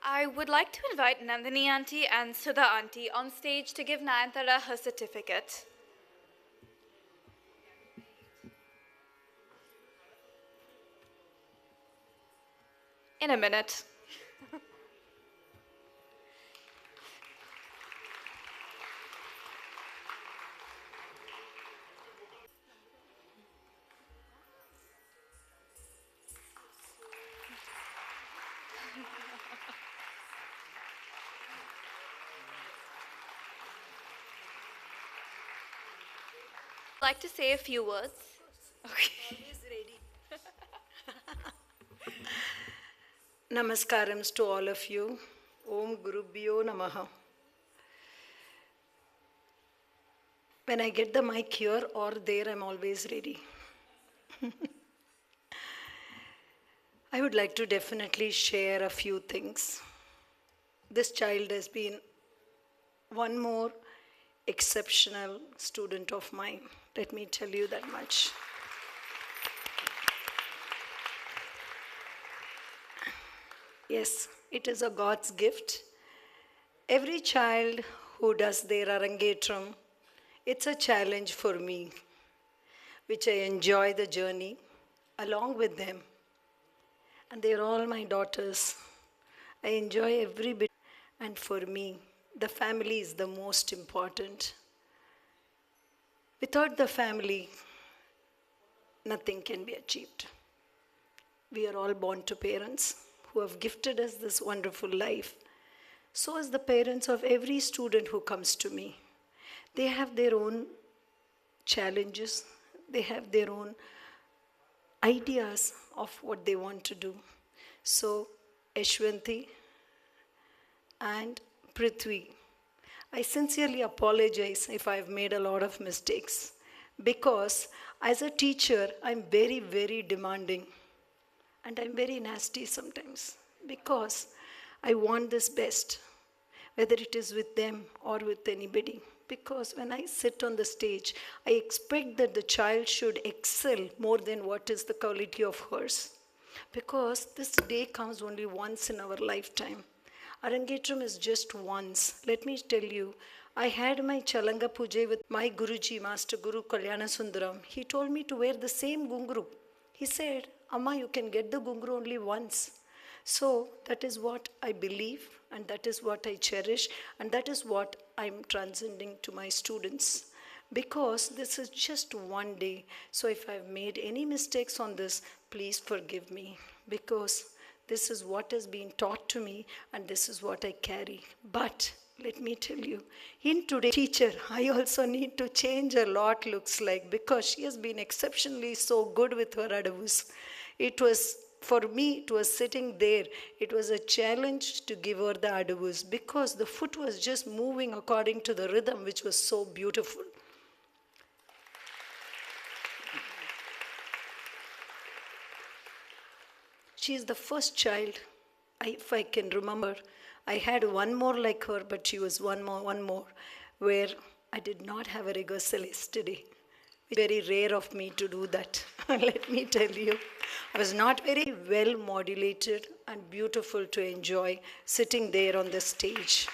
I would like to invite Nandini Auntie and Sudha Auntie on stage to give Nayantara her certificate. In a minute. Like to say a few words? Okay. Namaskarams to all of you. Om Gurubhyo Namaha. When I get the mic here or there, I'm always ready. I would like to definitely share a few things. This child has been one more exceptional student of mine. Let me tell you that much. Yes, it is a God's gift. Every child who does their arangetram, it's a challenge for me, which I enjoy the journey along with them. And they're all my daughters. I enjoy every bit. And for me, the family is the most important. Without the family, nothing can be achieved. We are all born to parents who have gifted us this wonderful life. So is the parents of every student who comes to me. They have their own challenges. They have their own ideas of what they want to do. So, Yeshwanti and Prithvi, I sincerely apologize if I've made a lot of mistakes, because as a teacher, I'm very, very demanding, and I'm very nasty sometimes, because I want this best, whether it is with them or with anybody. Because when I sit on the stage, I expect that the child should excel more than what is the quality of hers. Because this day comes only once in our lifetime. Arangetram is just once. Let me tell you, I had my Chalanga Puja with my Guruji, Master Guru Kalyana Sundaram. He told me to wear the same gunguru. He said, Amma, you can get the gunguru only once. So that is what I believe, and that is what I cherish, and that is what I'm transcending to my students. Because this is just one day. So if I've made any mistakes on this, please forgive me. Because this is what has been taught to me, and this is what I carry. But let me tell you, in today's teacher, I also need to change a lot, looks like, because she has been exceptionally so good with her adavus. It was, for me, it was sitting there. It was a challenge to give her the adavus, because the foot was just moving according to the rhythm, which was so beautiful. She is the first child, if I can remember. I had one more like her, but she was one more, where I did not have a rehearsal yesterday. Very rare of me to do that, let me tell you. I was not very well modulated and beautiful to enjoy sitting there on the stage.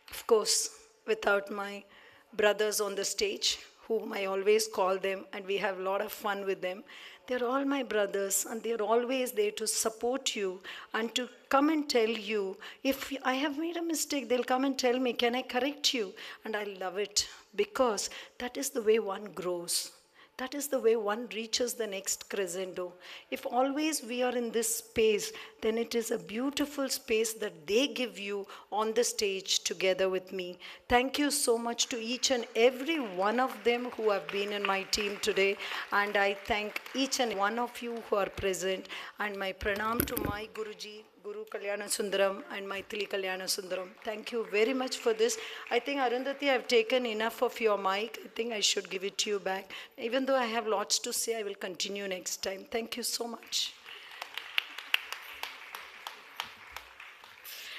Of course, without my brothers on the stage, whom I always call them, and we have a lot of fun with them. They're all my brothers, and they're always there to support you and to come and tell you. If I have made a mistake, they'll come and tell me, can I correct you? And I love it, because that is the way one grows. That is the way one reaches the next crescendo. If always we are in this space, then it is a beautiful space that they give you on the stage together with me. Thank you so much to each and every one of them who have been in my team today. And I thank each and one of you who are present. And my pranam to my Guruji, Guru Kalyana Sundaram and Maithili Kalyana Sundaram. Thank you very much for this. I think, Arundhati, I've taken enough of your mic. I think I should give it to you back. Even though I have lots to say, I will continue next time. Thank you so much.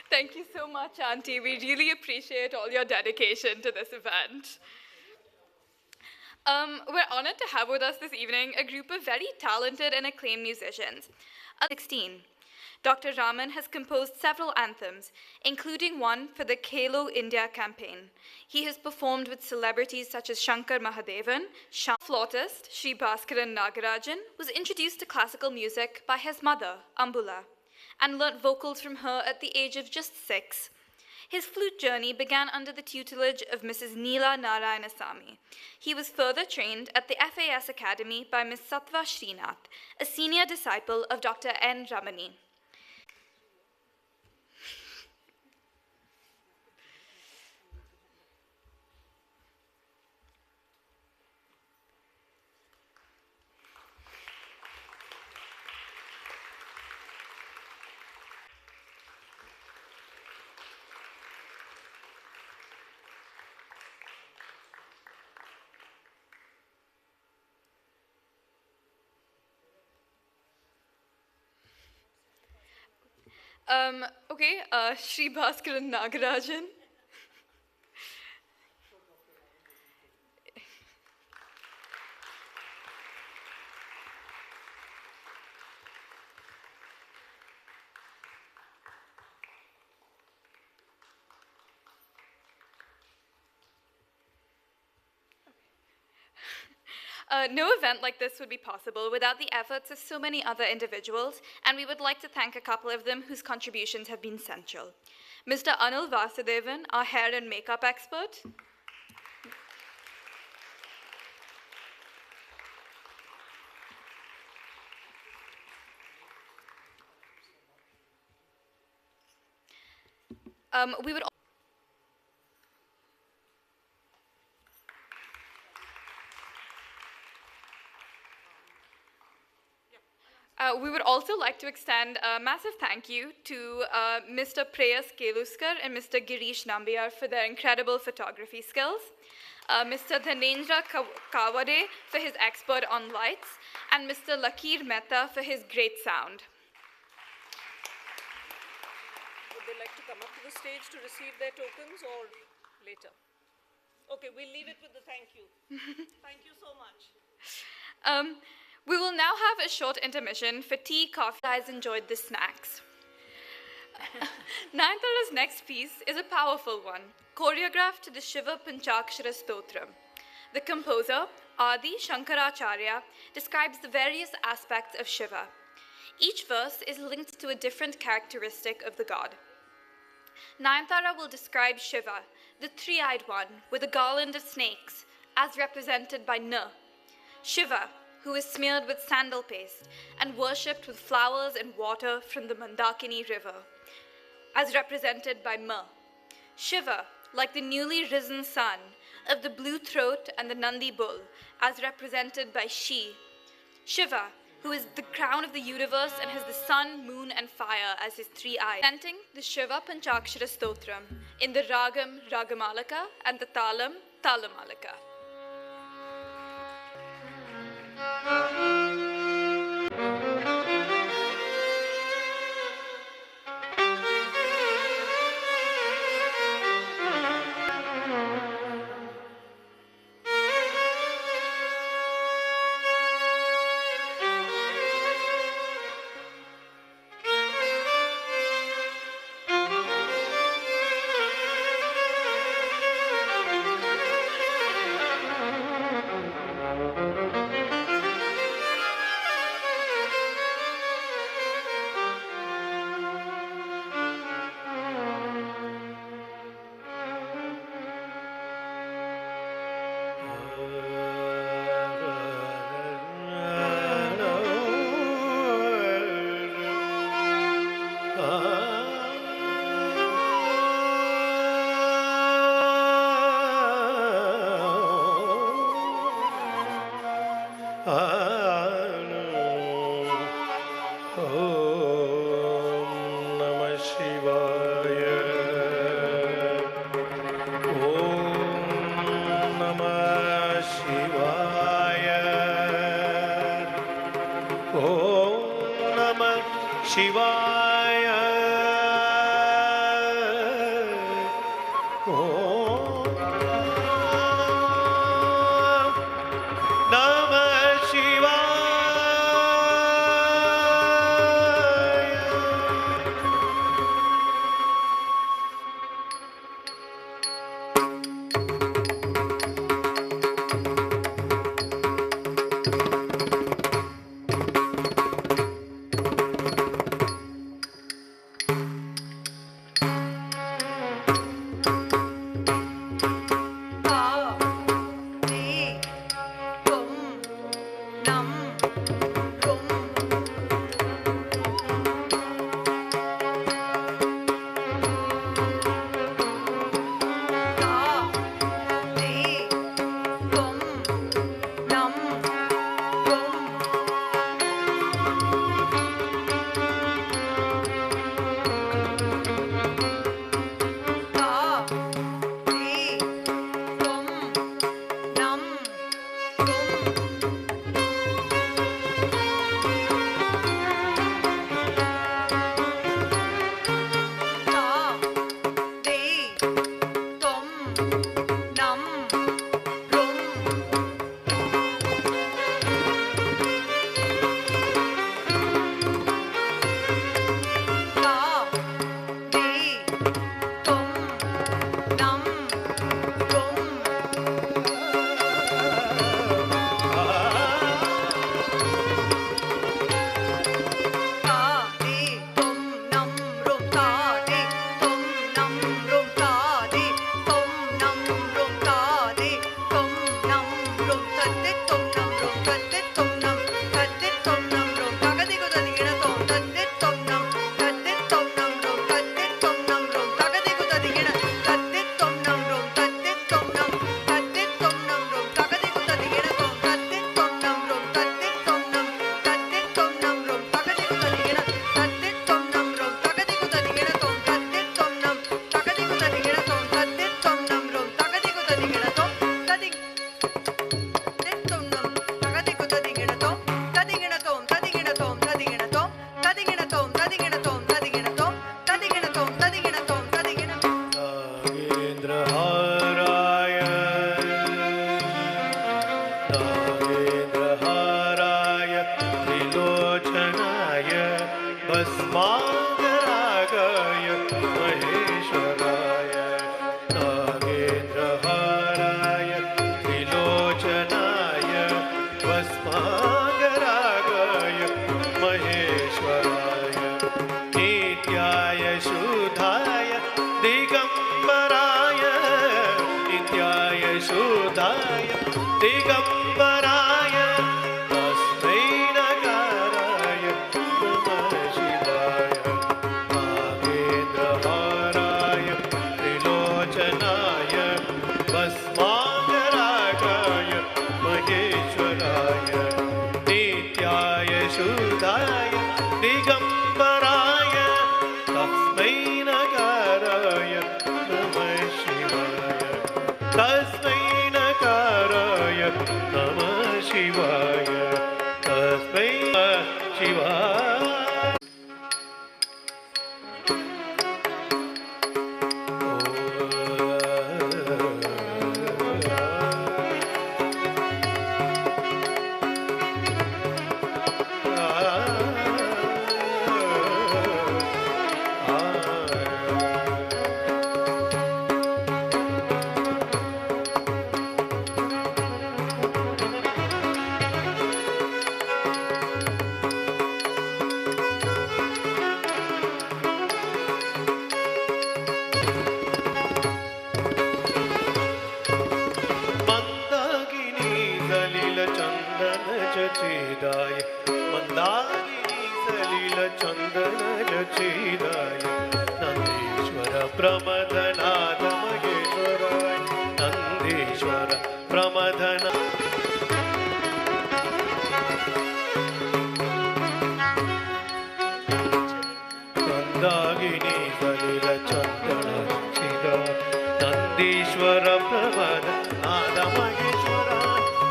Thank you so much, Auntie. We really appreciate all your dedication to this event. We're honored to have with us this evening a group of very talented and acclaimed musicians. 16. Dr. Raman has composed several anthems, including one for the Khelo India campaign. He has performed with celebrities such as Shankar Mahadevan. Flautist Sri Bhaskaran Nagarajan was introduced to classical music by his mother, Ambula, and learnt vocals from her at the age of just 6. His flute journey began under the tutelage of Mrs. Neela Narayanasamy. He was further trained at the FAS Academy by Ms. Sattva Srinath, a senior disciple of Dr. N. Ramani. Sri Bhaskaran Nagarajan. No event like this would be possible without the efforts of so many other individuals, and we would like to thank a couple of them whose contributions have been central. Mr. Anil Vasudevan, our hair and makeup expert. We would also like to extend a massive thank you to Mr. Preyas Keluskar and Mr. Girish Nambiar for their incredible photography skills, Mr. Dhanendra Kawade for his expert on lights, and Mr. Lakir Mehta for his great sound. Would they like to come up to the stage to receive their tokens or later? Okay, we'll leave it with the thank you. Thank you so much. We will now have a short intermission for tea, coffee. Guys enjoyed the snacks. Nayantara's next piece is a powerful one, choreographed to the Shiva Panchakshara Stotram. The composer, Adi Shankaracharya, describes the various aspects of Shiva. Each verse is linked to a different characteristic of the god. Nayantara will describe Shiva, the three-eyed one with a garland of snakes, as represented by Na. Shiva, who is smeared with sandal paste and worshipped with flowers and water from the Mandakini river, as represented by Ma. Shiva, like the newly risen sun, of the blue throat and the Nandi bull, as represented by She. Shiva, who is the crown of the universe and has the sun, moon, and fire as his three eyes. Presenting the Shiva Panchakshara Stotram in the Ragam Ragamalaka and the Talam Talamalaka.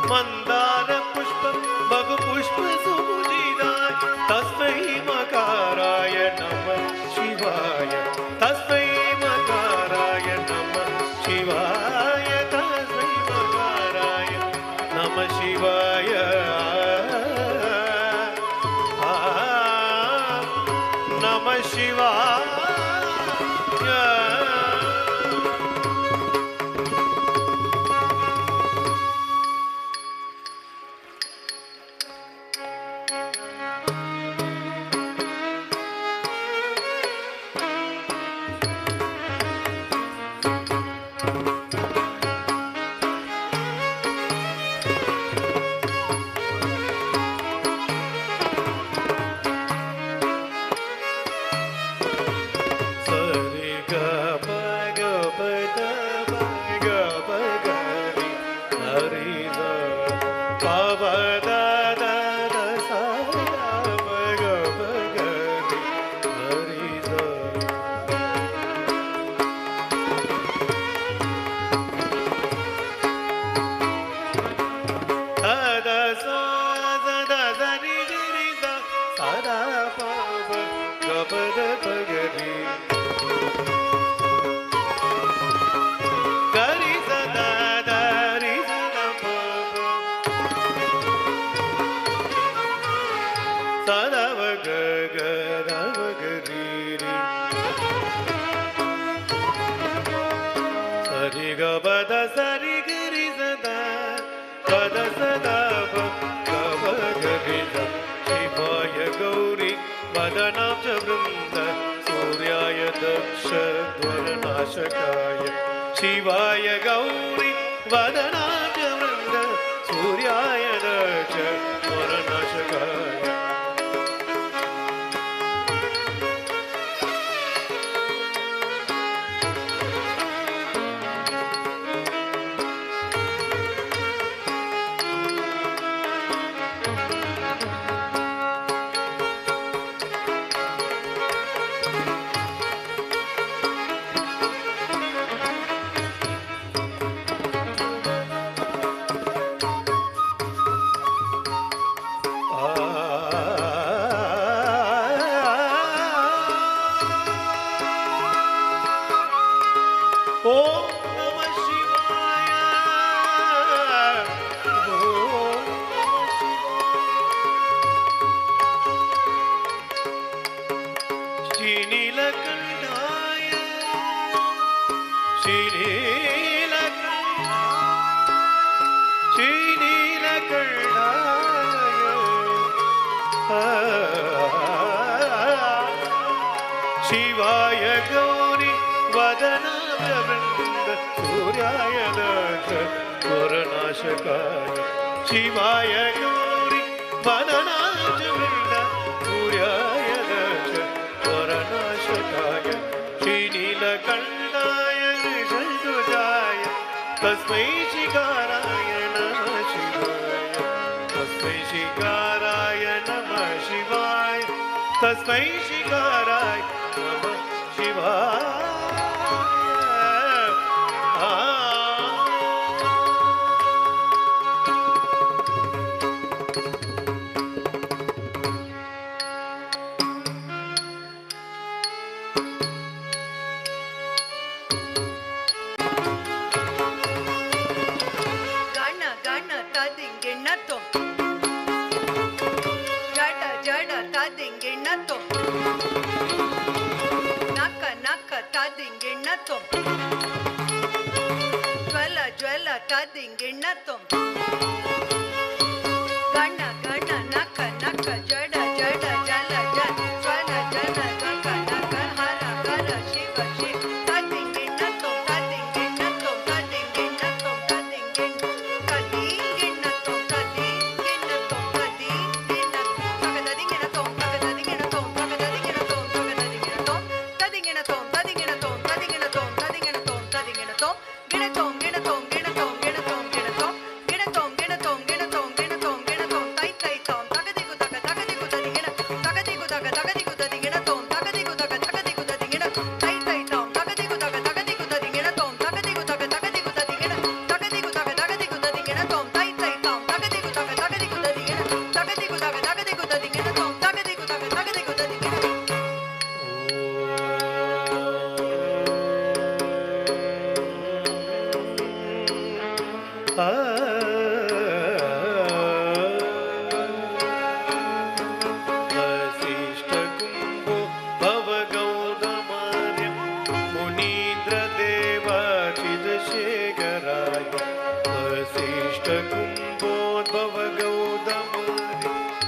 Mandara ಪುಷ್ಪ ಬಗು ಪುಷ್ಪ ಸುಪೂಜಿತಾಯ ತಸ್ಮೈ ಮಕಾರಾಯ ನಮಃ ಶಿವಾಯ ತಸ್ಮೈ ಮಕಾರಾಯ ನಮಃ ಶಿವಾಯ ತಸ್ಮೈ ಮಕಾರಾಯ ನಮಃ ಶಿವಾಯ ನಮಃ ಶಿವಾಯ. ಶಿವಾಯ ಗೌರಿ ವದನಾಜ ವೃಂದ ಸೂರ್ಯಾಯ ದಕ್ಷ ವರನಾಶಕಾಯ. ಶಿವಾಯ ಗೌರಿ ವದನಾಭ ವೃಂದ ಸೂರ್ಯಾಯ ದಕ್ಷ ವರನಾಶಕಾಯ. ಶಿವಾಯ ಗೌರಿ ವದನಾಭ ವೃಂದ ಸೂರ್ಯಾಯ ದಕ್ಷ ವರನಾಶಕಾಯ. ಶ್ರೀನೀಲಕಂಠಾಯ ಋಷಧ್ವಜಾಯ ತಸ್ಮೈ ಶಿಖಾರಾಯ ನಮಃ ಶಿವಾಯ. ತಸ್ಮೈ ಶಿಖಾರಾಯ ನಮಃ ಶಿವಾಯ. ತಸ್ಮೈ ಶಿಖಾರಾಯ ನಮಃ ಶಿವಾಯ. ಜ್ವಲ ಜ್ವಲ ತದಿಂಗಿಣ್ಣತ್ತೊಂ ಗಣ ಗಣ ನಕ ನಕ ಜಡ ಜಡ ಜಲ ಜಲ ಜ್ವಲ ಜಲ ನಕ ನಕ ಹರ ಹರ ಶಿವ ಶಿವ ತದಿಂಗಿಣ್ಣತ್ತೊಂ ತದಿಂಗಿಣ್ಣತ್ತೊಂ ತದಿಂಗಿಣ್ಣತ್ತೊಂ ತದಿಂಗಿಣ್ಣತ್ತೊಂ ತದಿಂಗಿಣ್ಣತ್ತೊಂ ತದಿಂಗಿಣ್ಣತ್ತೊಂ ತದಿಂಗಿಣ್ಣತ್ತೊಂ ತಗದದಿಂಗಿಣ್ಣತ್ತೊಂ ತಗದದಿಂಗಿಣ್ಣತ್ತೊಂ ತಗದದಿಂಗಿಣ್ಣತ್ತೊಂ ತದಿಂಗಿಣ್ಣತ್ತೊಂ ತದಿಂಗಿಣ್ಣತ್ತೊಂ ತದಿಂಗಿಣ್ಣತ್ತೊಂ ತದಿಂಗಿಣ್ಣತ್ತೊಂ ತದಿಂಗಿಣ್ಣತ್ತೊಂ ಗಿಣತೊಂ ಗಿಣತೊಂ ಗಿಣತೊಂ ಗಿಣತೊಂ ಗಿಣತೊಂ ಗಿಣತೊಂ ಗಿಣತೊಂ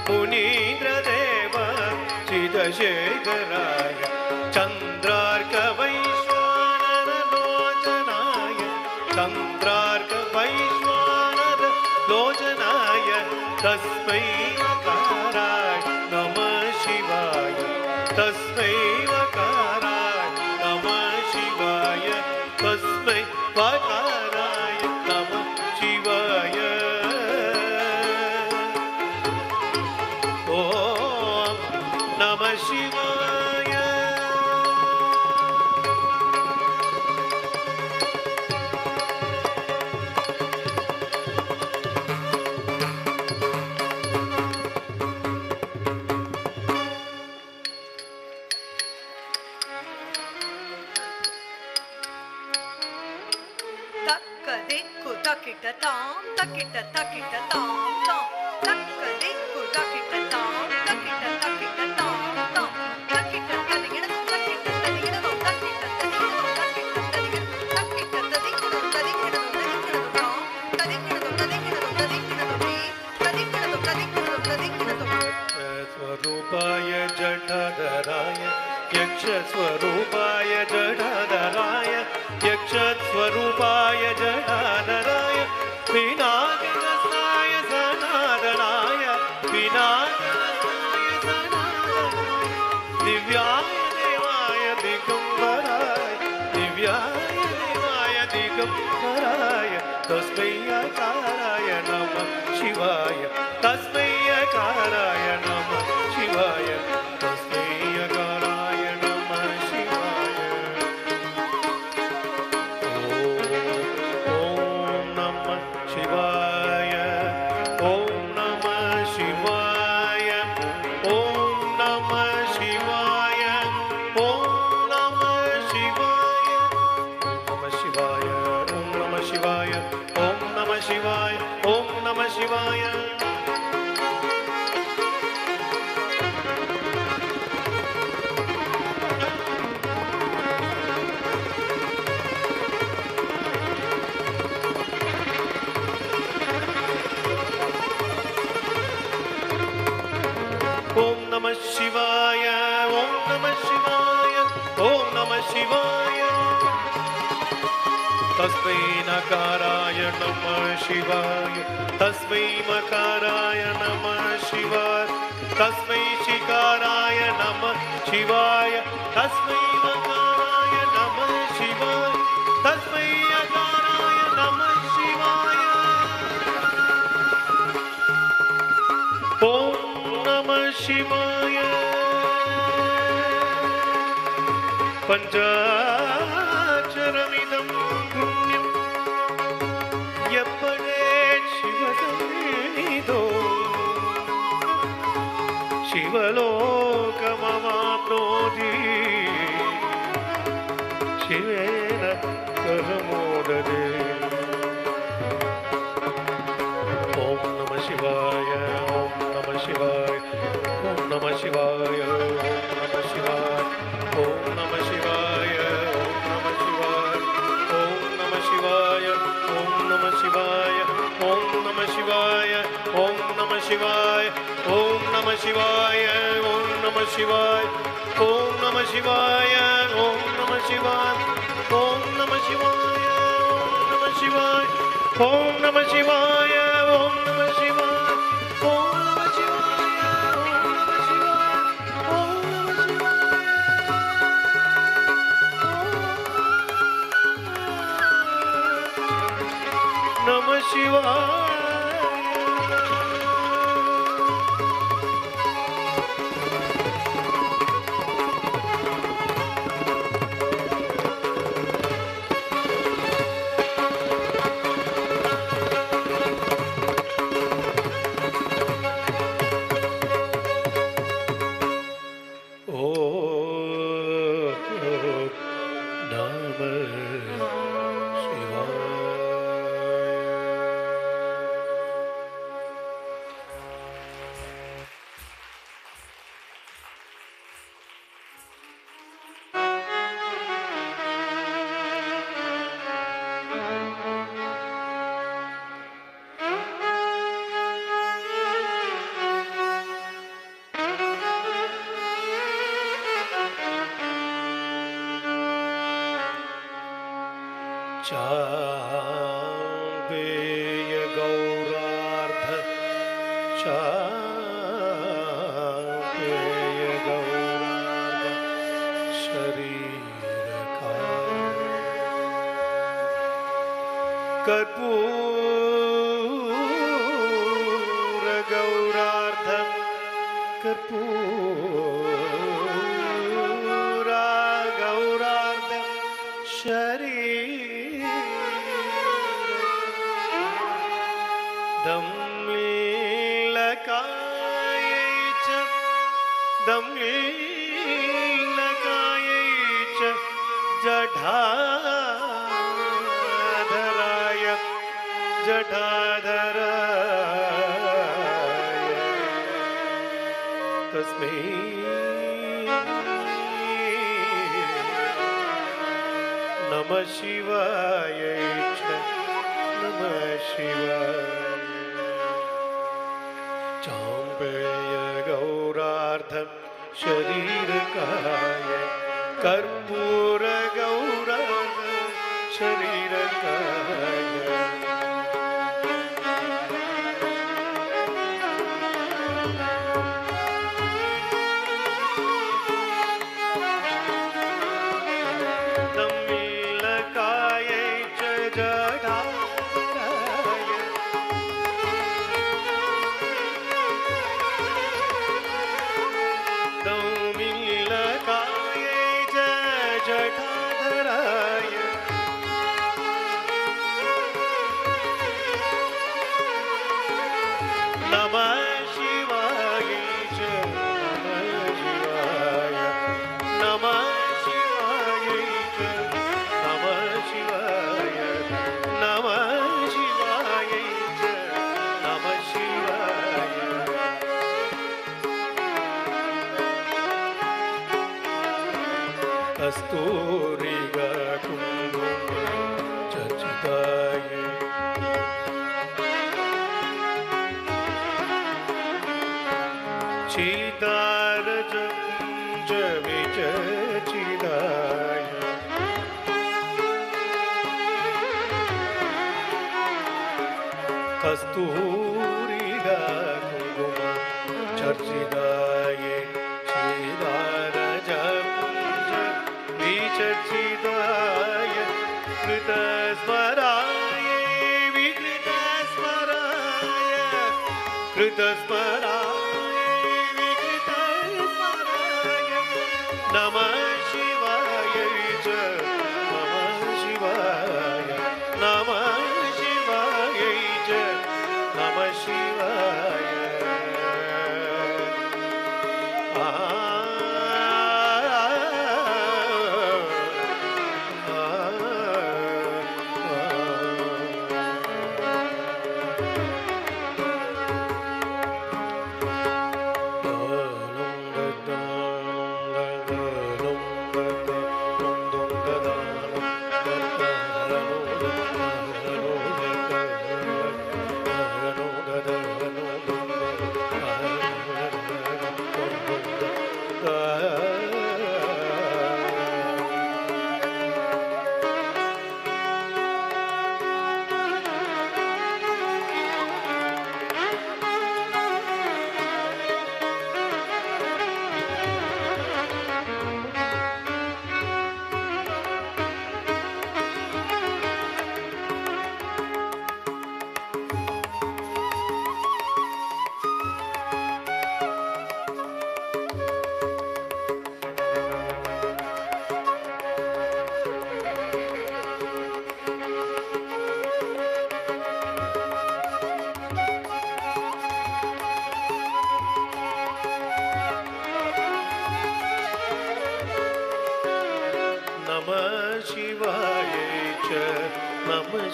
मुनीन्द्रदेव चिदशेखराय चन्द्रार्कवैश्वानरलोचनाय चन्द्रार्कवैश्वानरलोचनाय तस्मै वकाराय नमः शिवाय तस्मै वकाराय नमः शिवाय तस्मै वकाराय नमः शिवाय ॐ नमः शिवाय தக்கதிக்கு தக்கிட்ட தாம் தக்கிட்ட தக்கிட்ட தாம் தாம் தக்கதிக்கு தக்கிட்ட தாம் தக்கிட்ட தக்கிட்ட தாம் தாம் தக்கிட்ட ததிகிடம் தக்கிட்ட ததிகிடம் தக்கிட்ட ததிகிடம் தக்கிட்ட ததிகிடம் தக்கிட்ட ததிகிடம் ததிகிடம் ததிகிடம் தாம் ததிகிடம் ததிகிடம் ததிகிடம் நீ ததிகிடம் ததிகிடம் ததிகிடம் स्वरूपाय जटाधराय यक्षस्वरूपाय जटाधराय यक्षस्वरूपाय जटाधराय पिनाकगस्ताय सनातनाय पिनाकगस्ताय सनातनाय दिव्याय देवाय दिगम्बराय दिव्याय देवाय दिगम्बराय तस्मै अकाराय नमः शिवाय तस्मै अकाराय नमः शिवाय तस्मै अकाराय नमः शिवाय ॐ नमः शिवाय ॐ नमः शिवाय ॐ नमः शिवाय ॐ नमः शिवाय ॐ नमः शिवाय ॐ नमः शिवाय ॐ नमः शिवाय ॐ नमः शिवाय ॐ नमः शिवाय ॐ नमः शिवाय तस्मै नकाराय नमः शिवाय तस्मै मकाराय नमः शिवाय तस्मै शिकाराय नमः शिवाय तस्मै मकाराय नमः शिवाय तस्मै अकाराय नमः शिवाय ॐ नमः शिवाय पञ्चाक्षरमिदं पुण्यं यप्पडे शिवसन्निधौ शिवलोकमवाप्नोति शिवेन करमोदते ॐ नमः शिवाय ॐ नमः शिवाय ॐ नमः शिवाय ॐ नमः शिवाय ॐ नमः शिवाय ॐ नमः शिवाय ॐ नमः शिवाय ॐ नमः शिवाय ॐ नमः शिवाय ॐ नमः शिवाय ॐ नमः शिवाय ॐ नमः शिवाय ॐ नमः शिवाय ॐ नमः शिवाय ॐ नमः शिवाय ॐ नमः शिवाय ॐ नमः शिवाय ॐ नमः शिवाय नमः शिवाय चापेय गौरार्ध चापेय गौरार्ध शरीर का कर्पूर गौरार्ध कर्पूर गौरार्ध शरीर दम्मिलकाय च जठाधराय तस्मै नमः शिवाय च नमः शिवाय चाम्पेय गौरार्ध शरीरकाय कर्पूर गौरार्ध शरीरकाय कस्तूरिगा कुंकुम चर्चिताय चिदारज कुंज विचर्चिताय कस्तूरिगा कुंकुम चर्चिताय चिदारज चर्चिताय कृतस्मराय विकृतस्मराय कृतस्मराय विकृतस्मराय नमः शिवाय च नमः शिवाय नमः शिवाय च नमः शिवाय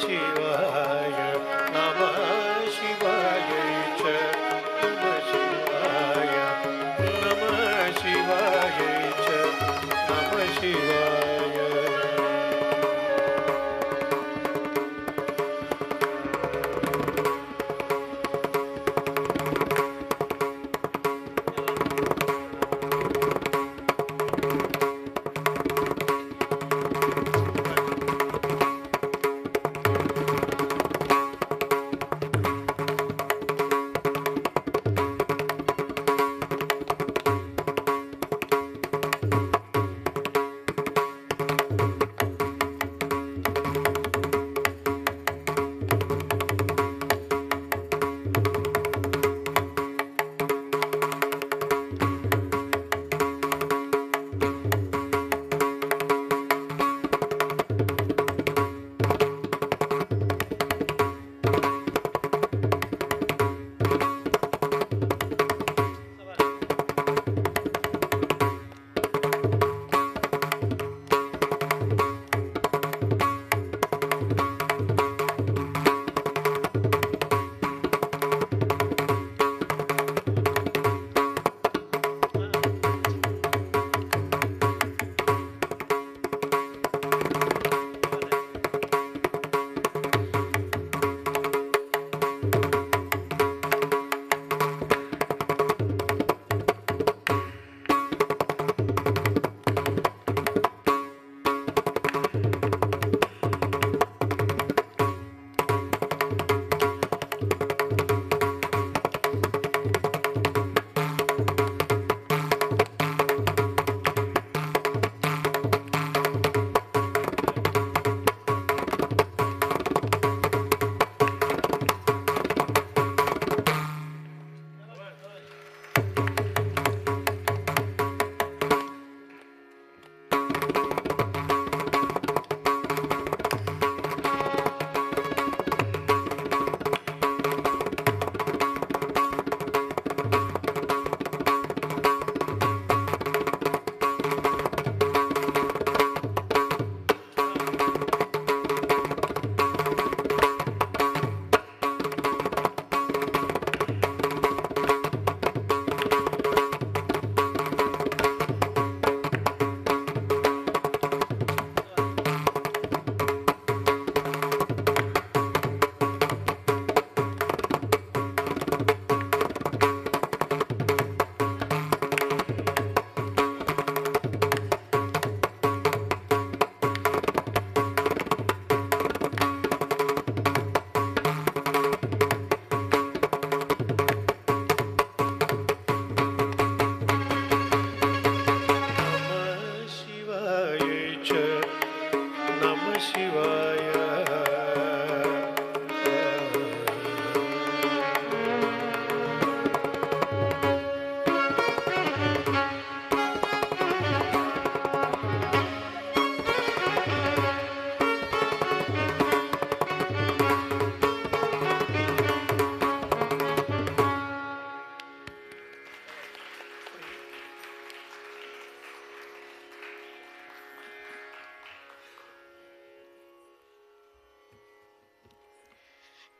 शिवाय नमः शिवाय च नमः शिवाय नमः शिवाय च नमः शिवाय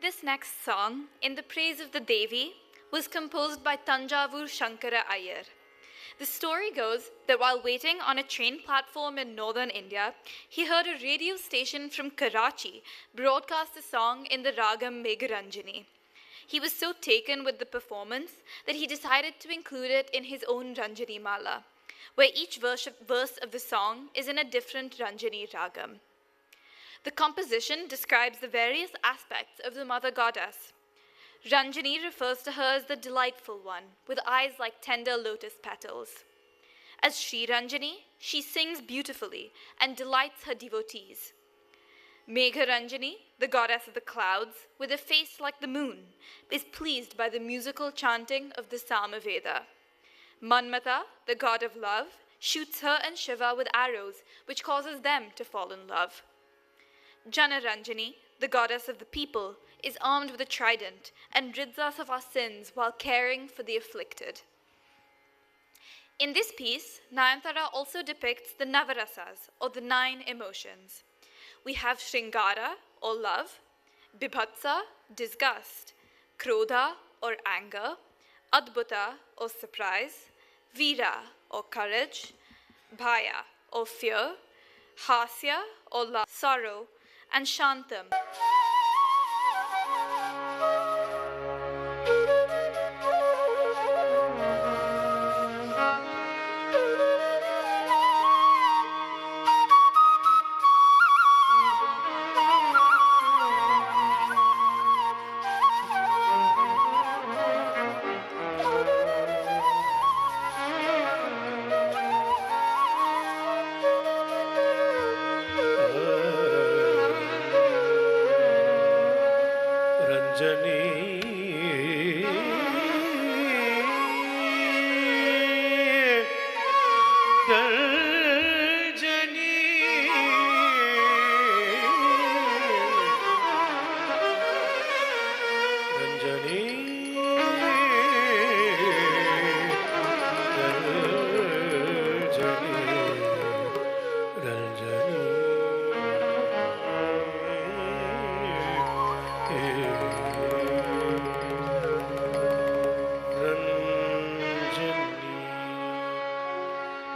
This next song, In the Praise of the Devi, was composed by Tanjavur Shankara Iyer. The story goes that while waiting on a train platform in northern India, he heard a radio station from Karachi broadcast a song in the ragam Megharanjani. He was so taken with the performance that he decided to include it in his own Ranjani Mala, where each verse of the song is in a different Ranjani ragam. The composition describes the various aspects of the mother goddess. Ranjani refers to her as the delightful one, with eyes like tender lotus petals. As Sri Ranjani, she sings beautifully and delights her devotees. Megha Ranjani, the goddess of the clouds, with a face like the moon, is pleased by the musical chanting of the Samaveda. Manmata, the god of love, shoots her and Shiva with arrows, which causes them to fall in love. Jana Ranjani, the goddess of the people, is armed with a trident and rids us of our sins while caring for the afflicted. In this piece, Nayantara also depicts the Navarasas, or the 9 emotions. We have Shringara, or love, Bibhatsa, disgust, Krodha, or anger, Adbhuta, or surprise, Veera, or courage, Bhaya, or fear, Hasya, or love, sorrow, and Shantam.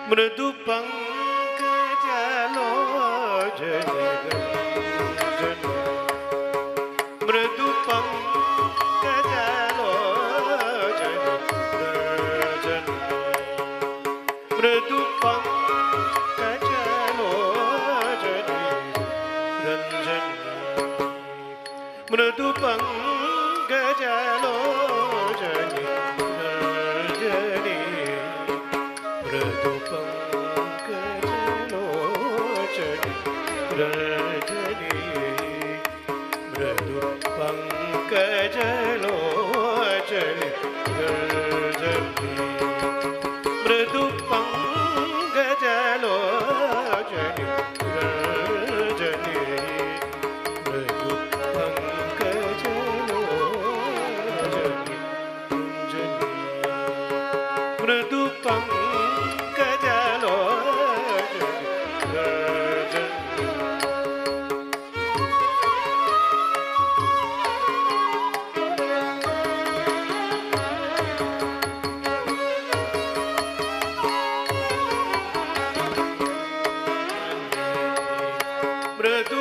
मृदु पंकजलोचने मृदु पंकजलोचने मृदु पंकजलोचने रंजनी मृदु पंकजलोचने रंजनी मृदु रजनी मृदु पंकजलोचने रजनी मृदु पंकजलोचने रजनी मृदु पंकजलोचने रजनी मृदु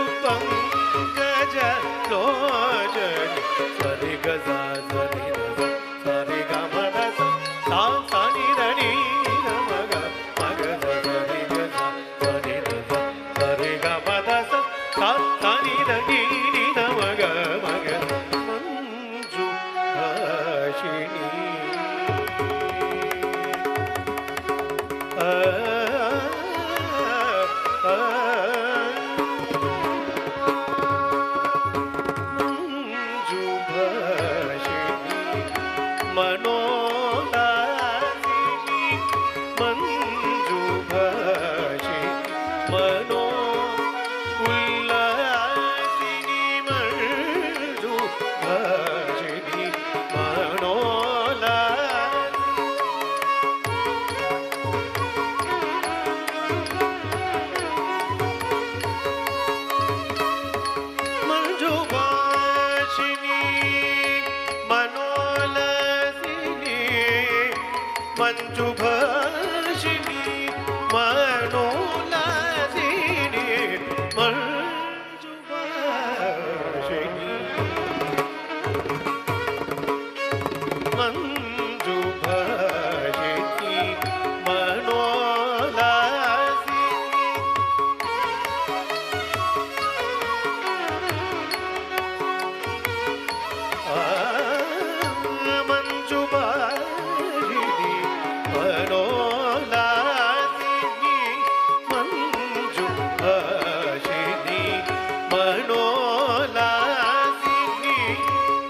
ಮಂಜುಭಾಷಿಣಿ ಮನೋಲಾಸಿನಿ ಮಂಜುಭಾಷಿಣಿ ಮಂಜುಭಾಷಿಣಿ ಮನೋಲಾಸಿನಿ ಮಂಜುಭಾಷಿಣಿ ಮನೋಲಾಸಿನಿ ಮಂಜುಭಾಷಿಣಿ ಮನೋಲಾಸಿನಿ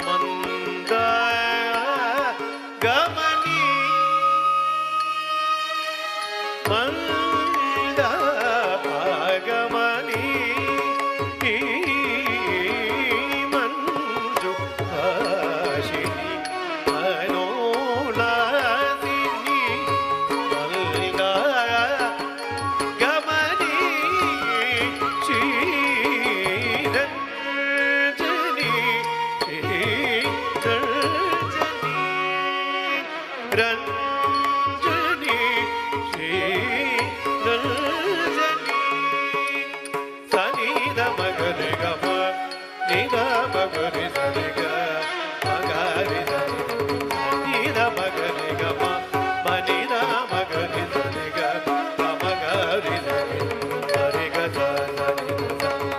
ಮಂದ ಗಮನಿ ಮಂದ ಆಗಮನಿ ಮಂಜುಭಾಷಿಣಿ ಮನೋಲಾಸಿನಿ ಮಂದ ಗಮನಿ ಶ್ರೀರಂಜನಿ ಶ್ರೀರಂಜನಿ ರಂಜನಿ ಶ್ರೀರಂಜನಿ ಸನಿದ ಮಗರಿ ಗಮ ನಿದ ಮಗರಿ ಸರಿಗ ಮಗರಿ ಸನಿದ ಮಗರಿ ಗಮ ಮನಿದ ಮಗರಿ ಸರಿಗ ಮಗರಿ ಸರಿಗ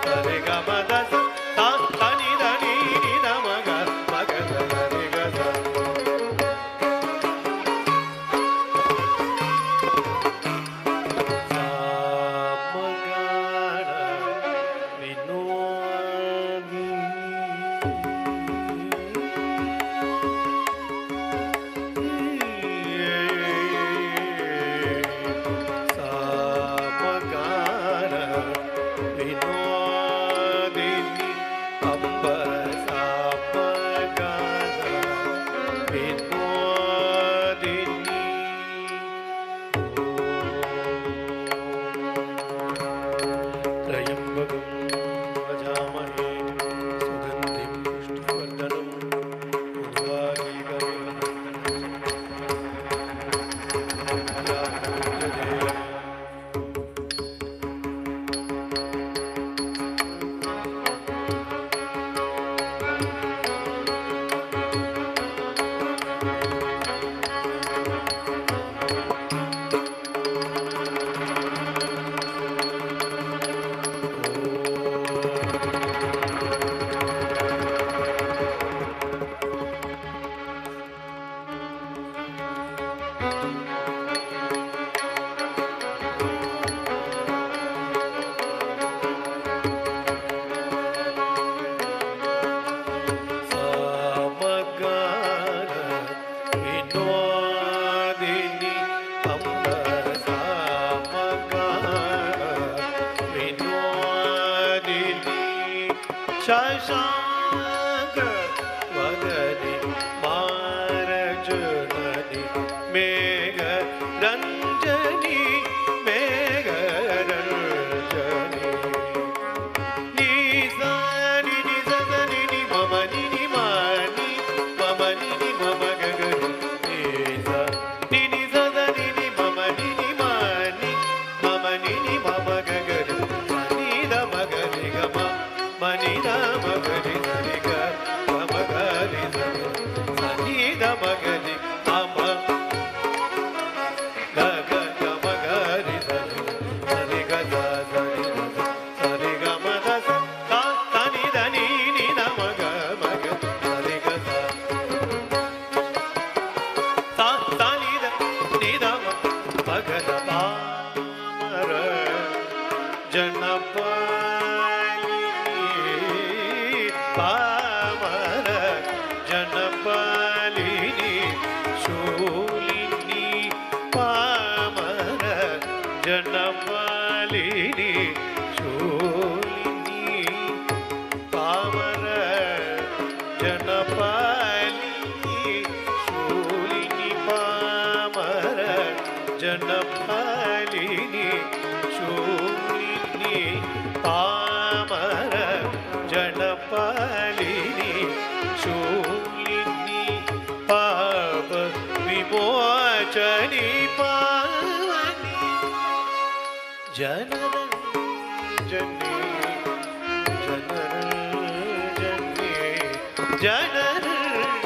ಸರಿಗ ಮದ ಸನಿದ ನೀನಿದ ಮಗ ಮಗ ಸರಿಗ ಸಾಮಗಾನ ವಿನೋದಿ ಸಾಮಗಾನ ವಿನೋದಿನಿ ಅಂಬ ಸಾಮಗಾನ ವಿನೋದಿನಿ ತ್ರಯಂಬಕಂ ಯಜಾಮಹೇ ಸುಗಂಧಿಂ ಪುಷ್ಟಿವರ್ಧನಂ ಸಾಮಗಾನ ವಿನೋದಿನಿ ಅಂಬ ಸಾಮಗಾನ ವಿನೋದಿನಿ ಶಶಾಂಕ ವದನಿ ಮಾರಜನನಿ ಮೇಘ ರಂಜನಿ ಮೇಘ ರಂಜನಿ ನಿಸನಿ ನಿಸನಿ ನಿ ಮಮ ನಿ ಮಾನಿ ಮಮ ನಿ ಮಮ ಗಗನಿ ನಿಸ ನಿ ನಿಸನಿ ನಿ ಮಮ ನಿ ಮಾನಿ ಮಮ ನಿ ಮಮ ಗಗನಿ ನಿದ ಮಗನಿ ಗಮ ಮನಿದ ಮಗನಿ ಸರಿ ಗ ಮಮ ಗರಿ ಸರಿ ಸನಿದ ಮಗನಿ ಮಮ ಗ ಗ ಗ ಮಗರಿ ಸರಿ ಸರಿ ಗ ಸ ಸರಿ ಗ ಸರಿ ಗ ಮ ದ ಸ ತನಿ ದ ನೀ ನಿ ದ ಮಗ ಮಗ ಸರಿ ಗ ಸ ತನಿ ದ ನಿ ದ ಮಗ ದ ಪಾಮರ ಜನಪಾಲಿ ಪಾಮರ ಜನಪಾಲಿನಿ ಶೂಲಿನಿ ಪಾಮರ ಜನಪಾಲಿನಿ ಶೂಲಿನಿ ಪಾಮರ ಜನಪಾಲಿನಿ ಶೂಲಿನಿ ಪಾಮರ ಜನಪಾಲಿನಿ ಶೂಲಿನಿ ಪಾಮರ ಜನಪಾಲಿನಿ ಶೂಲಿನಿ ಪಾಪ ವಿಮೋಚ काचनी पावनी जनरंजनी जनरंजनी जनरंजनी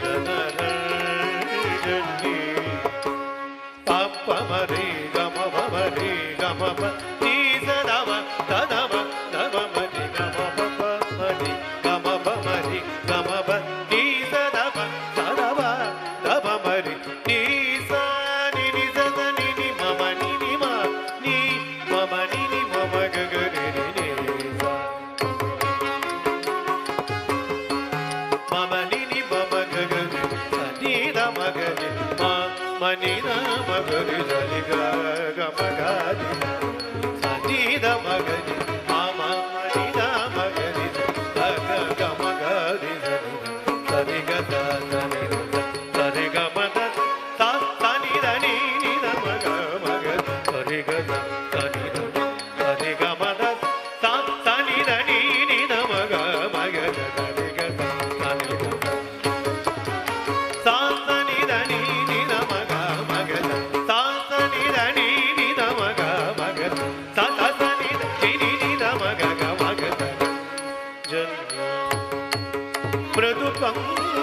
जनरंजनी पमरे गम भमरे गम नी सदम तदम तम मरि गम भमरि गम भमरि गम नी सदम तदम तम मरि नी सा नि नि सद नि नि मम नि नि म नि मम नि नि मम ग ग रे रे रे सा मम नि नि मम ग ग रे सा नि द म ग रे म मनि न म ग रे सा नि ग ग म ग रे सा नि द म ग रे म म मनि न म ग रे सा ग ग म ग रे सा नि ग सा नि द सा रे ग म द सा सा नि द नि नि द म ग सा रे ग सा नि द सा रे ग म द सा सा नि द नि नि द म ग सा रे ग सा नि द सा सा नि द नि नि द म ग सा सा नि द नि नि द म ग सा सा सा नि द नि नि द म ग जन मृदु पंकजलोचने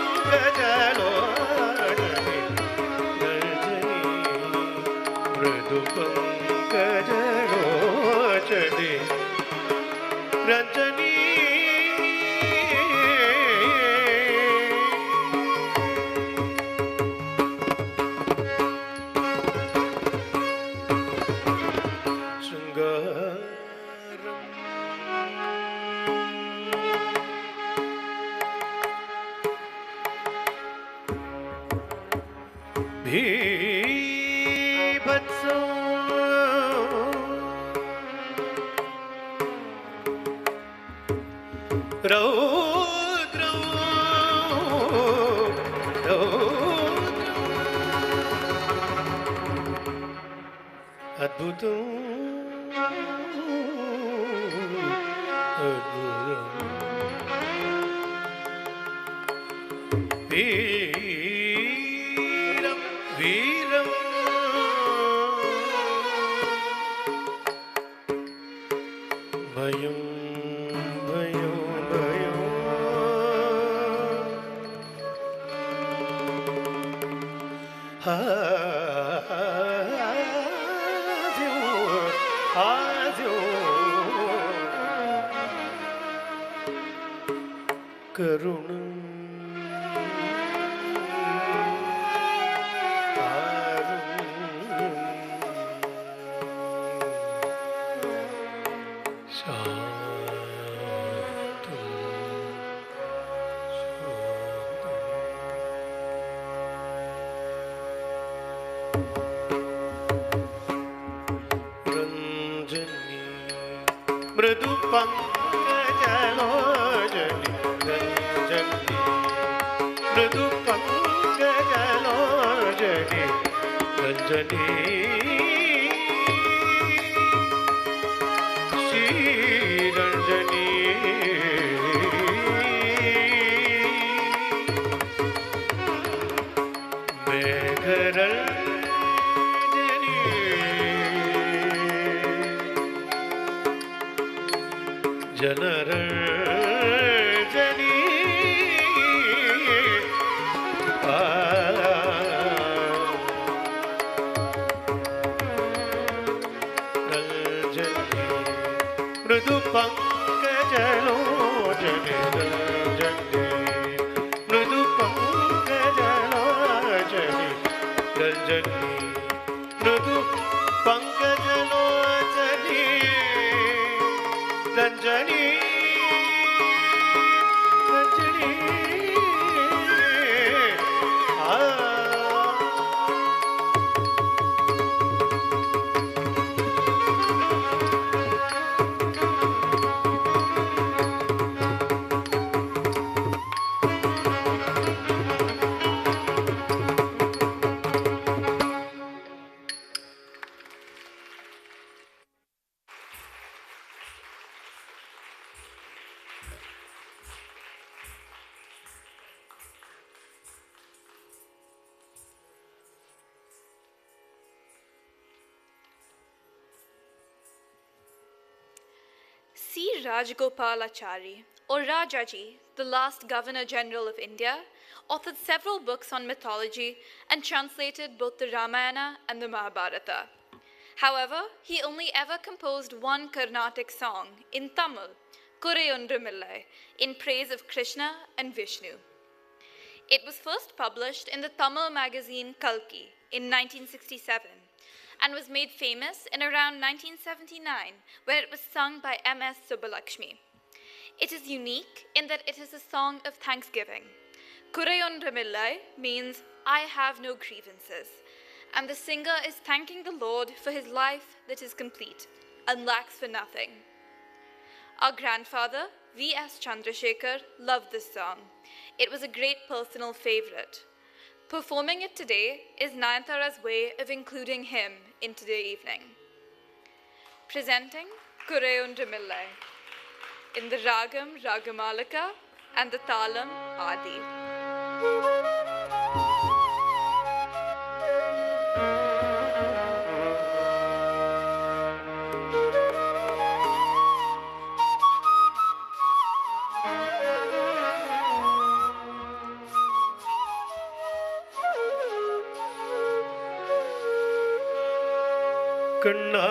मृदु पंकजलोचने रंजनी भीभत्सो रौद्रौ अद्भुतं वीरं वीरं भयं भयं भयं करुण मृदु पंकजलोचने रंजनी मृदु पंकजलोचने रंजनी श्री रंजनी मेघरंजनी जनरंजनी रंजनी मृदु पंकजलोचने रंजनी मृदु पंकजलोचने रंजनी मृदु पंकजलोचने Ranjani Ranjani Prithviraj Gopalachari, or Rajaji, the last Governor General of India, authored several books on mythology and translated both the Ramayana and the Mahabharata. However, he only ever composed one Carnatic song in Tamil, Kurayondramillai, in praise of Krishna and Vishnu. It was first published in the Tamil magazine Kalki in 1967 and was made famous in around 1979, where it was sung by M.S. Subbalakshmi. It is unique in that it is a song of thanksgiving. Kurayondramillai means, I have no grievances, and the singer is thanking the Lord for his life that is complete and lacks for nothing. Our grandfather, V.S. Chandrasekhar, loved this song. It was a great personal favorite. Performing it today is Nayantara's way of including him into the evening. Presenting Kurayondramillai in the Ragam Ragamalika and the Talam Adi. கண்ணா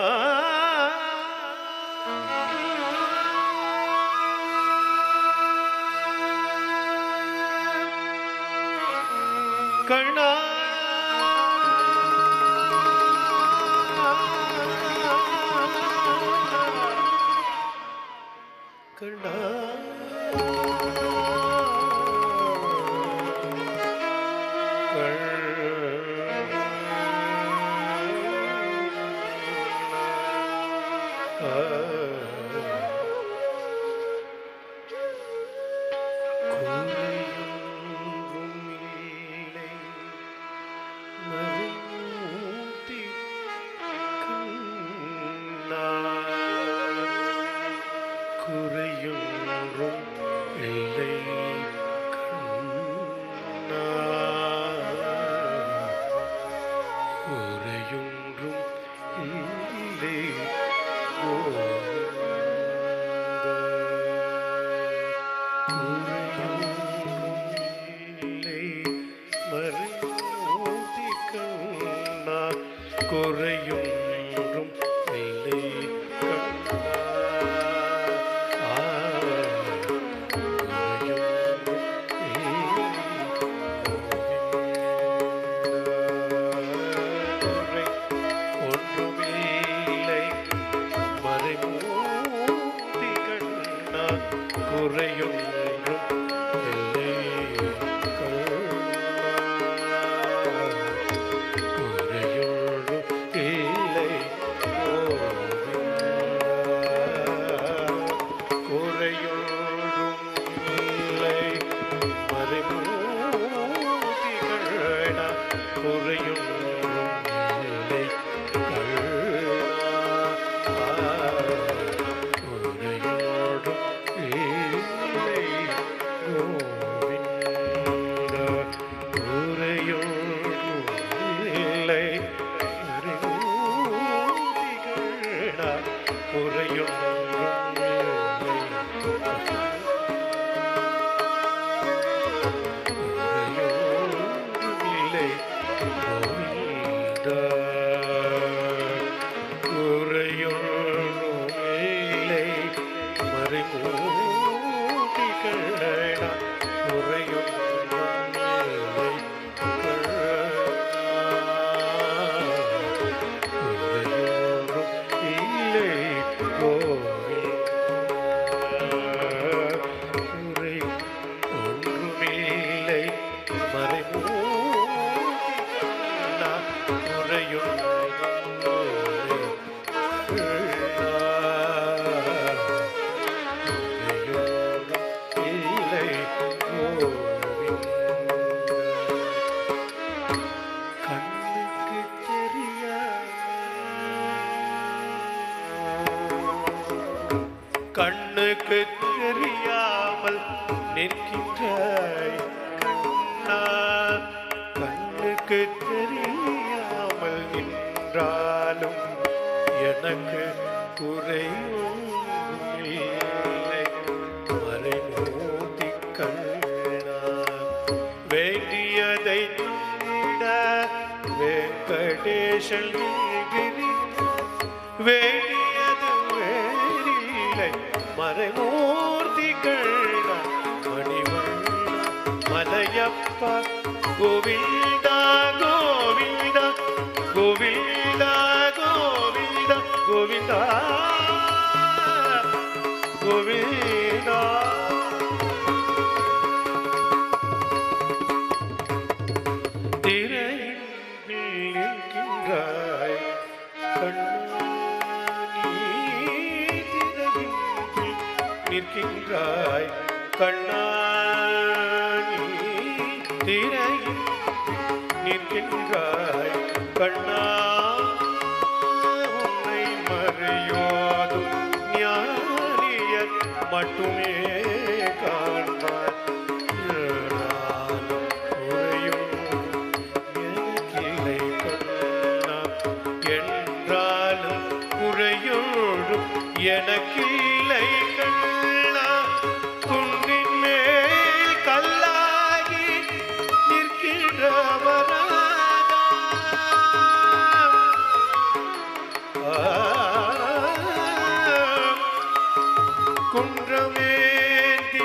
கண்ணா கண்ணா கண்ணுக்கு தெரியாமல் நிற்கின்றாய் கண்ணா, கண்ணுக்கு தெரியாமல் நின்றாலும் எனக்கு குறையும் வேண்டியதை தந்திட வெங்கடேஷன் கிரி வேண்டியது வேறில்லை மறைமூர்த்திகள் மணிவண்ண மலையப்பா கோவிந்தா கோவிந்தா கோவிந்தா கோவிந்தா கோவிந்தா கோவிந்தா நிற்கின்றாய் கண்ணானி திரையில் நிற்கின்றாய் கண்ணா உன்னை மறையோதும் ஞானியர் மட்டுமே காண்பார் குறையும் எனக்கில்லை கண்ணா என்றாலும் குறையோடும் எனக்கில்லை கண்ணா குன்றின் மேல் கல்லாகி நிற்கின்றவரா குன்றமேந்தி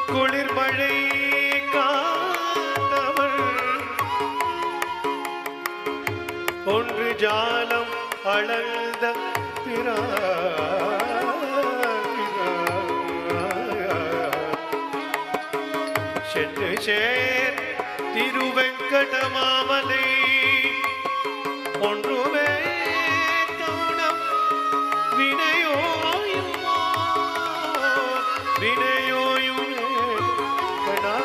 குளிர்மழை காத்தவள் ஒன்று ஜாலம் அளந்த சென்று சேர் திருவெங்கடமாமலை ஒன்றுமே கவுனம் வினையோயுமோ வினையோயுமே கணா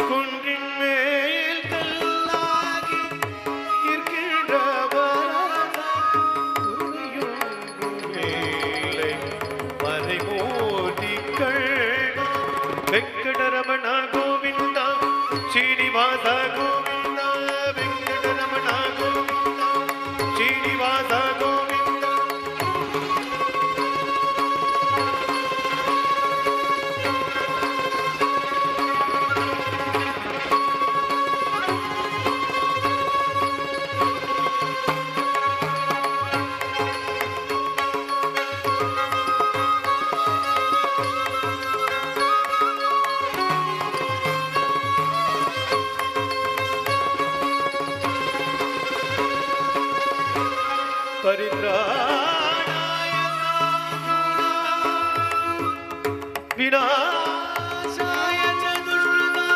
குன்றின் மேல் கல்லாகி வெங்கடரமண கோவிந்தா ஸ்ரீனிவாச கோவிந்தா வெங்கடரமண கோவிந்தா ஸ்ரீனிவாச கோவிந்தா परित्राणाय विनाशाय च दुष्कृतां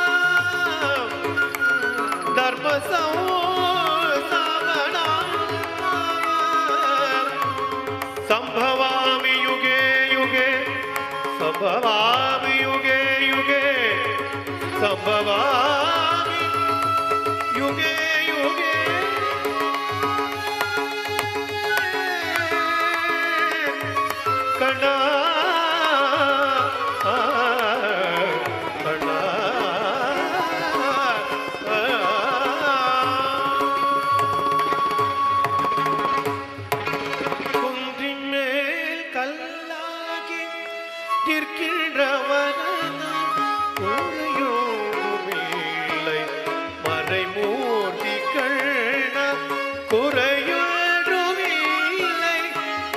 धर्मसंस्थापनाय संभवामि युगे युगे संभवामि युगे युगे संभवामि युगे युगे கண்ணா கண்ணா குன்றின் மேல் கல்லாகி நிற்கின்றவனும் குறையோடுமில்லை மறைமூர்த்தி கண்ண குறையோடுமில்லை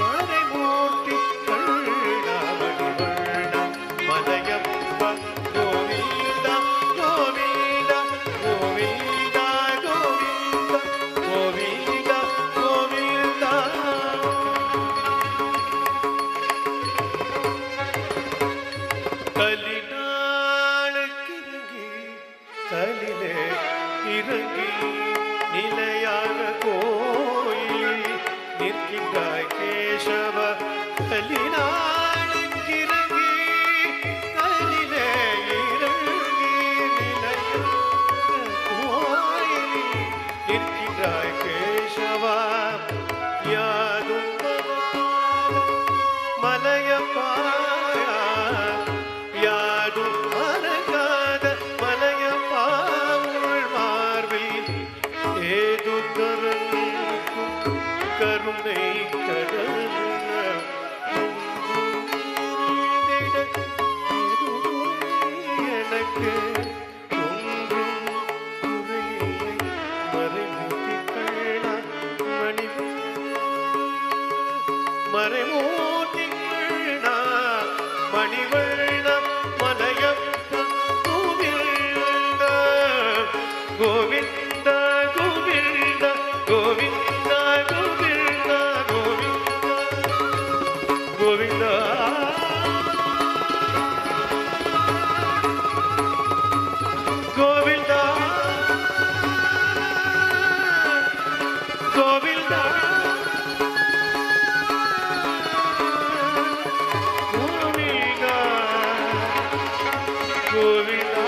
மறைமூர்த்தி இறங்கி நிலையான கோயில் நிற்கின்றாய் கேசவ கலினாளுக்கிறங்கி கலிலே இறங்கி நிலையான கோயில் நிற்கின்றாய் கேசவா யாதும் மலையப்பா யாதும் மறக்காத மலையப்பா மார்பில் ஏது கருணை கடல் எனக்கு ஒன்றும் குறையில்லை மறைமூர்த்தி கண்ணா மணி மறைமூர்த்தி கண்ணா மணிவண்ண மலையப்ப கோவிந்த கோவிந்த கோவிந்த கோவிந்த கோவிந்த கோவிந்த கோவிந்தா கோவிந்தா கோவிந்தா கோவிந்தா கோவிந்தா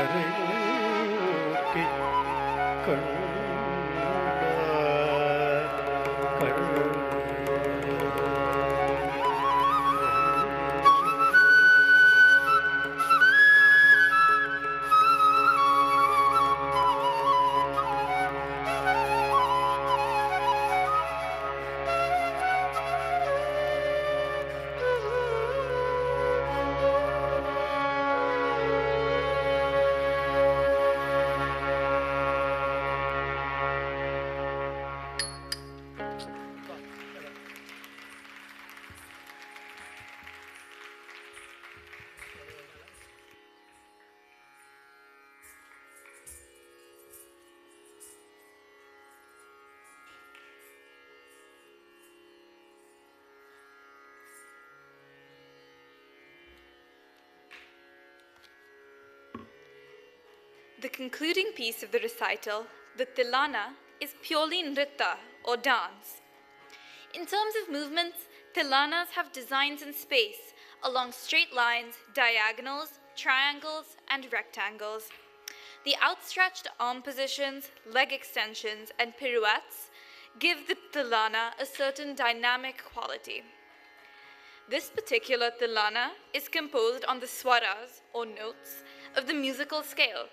மறைமூர்த்தி கண்ணா கண்ணா The concluding piece of the recital, the Tilana, is purely nritta or dance. In terms of movements, Tilanas have designs in space along straight lines, diagonals, triangles, and rectangles. The outstretched arm positions, leg extensions, and pirouettes give the Tilana a certain dynamic quality. This particular Tilana is composed on the swaras or notes of the musical scale.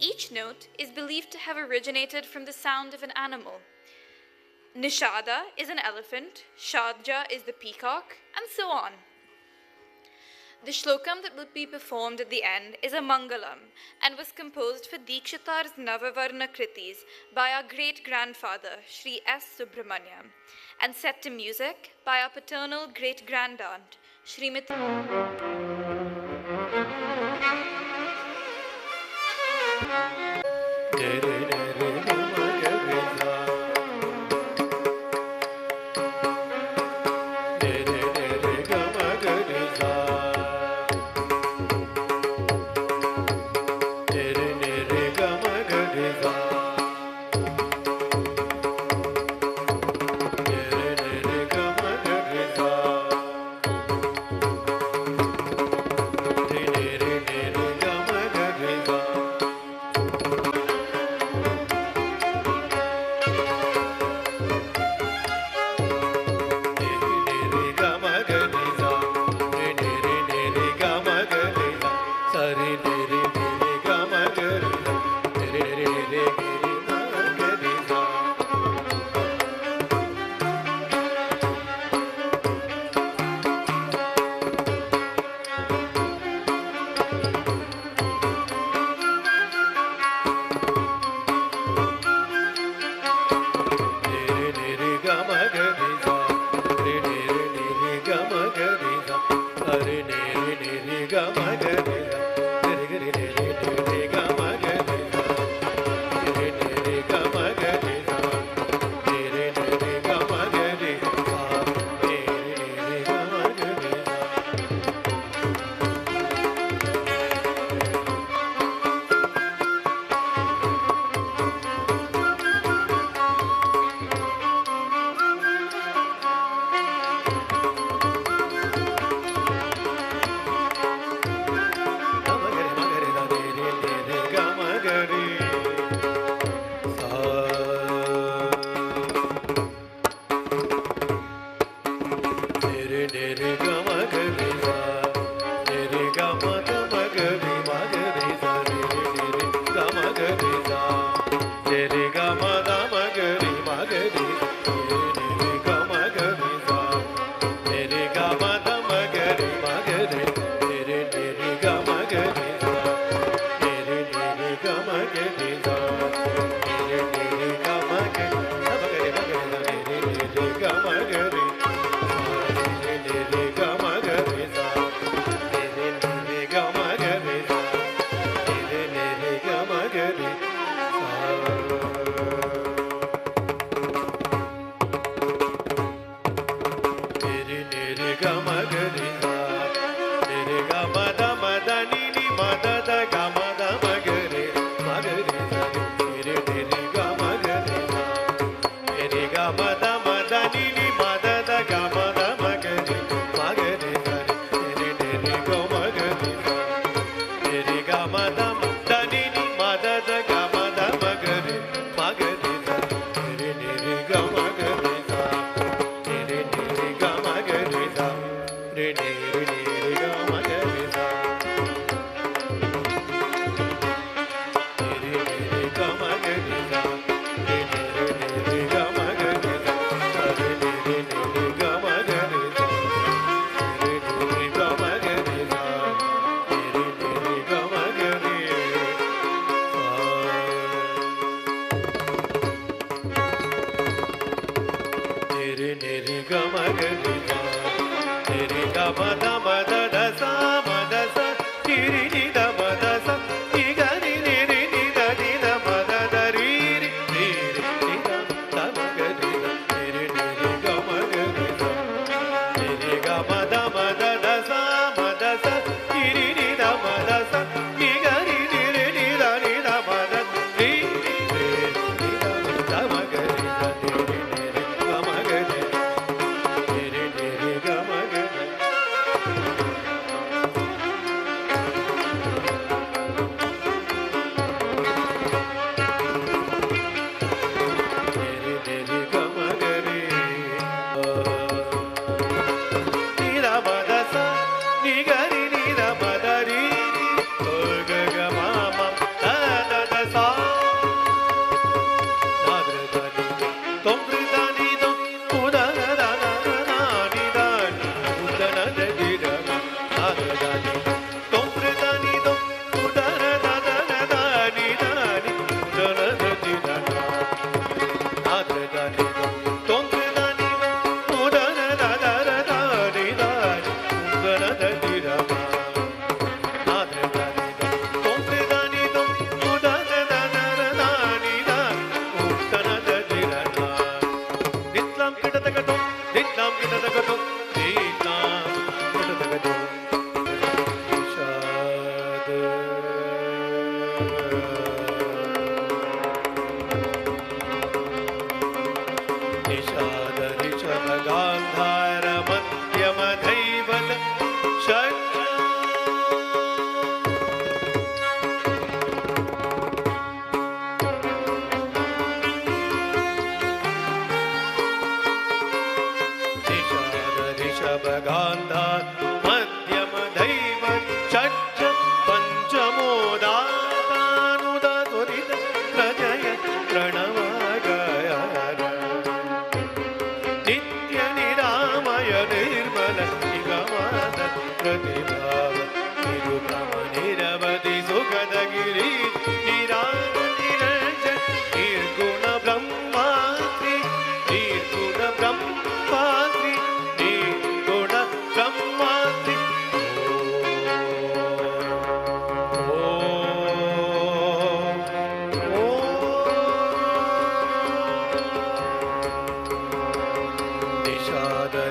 Each note is believed to have originated from the sound of an animal. Nishada is an elephant, Shadja is the peacock, and so on. The shlokam that will be performed at the end is a Mangalam and was composed for Dikshitar's Navavarna Kritis by our great-grandfather, Sri S. Subramanyam, and set to music by our paternal great-grandaunt, Srimati.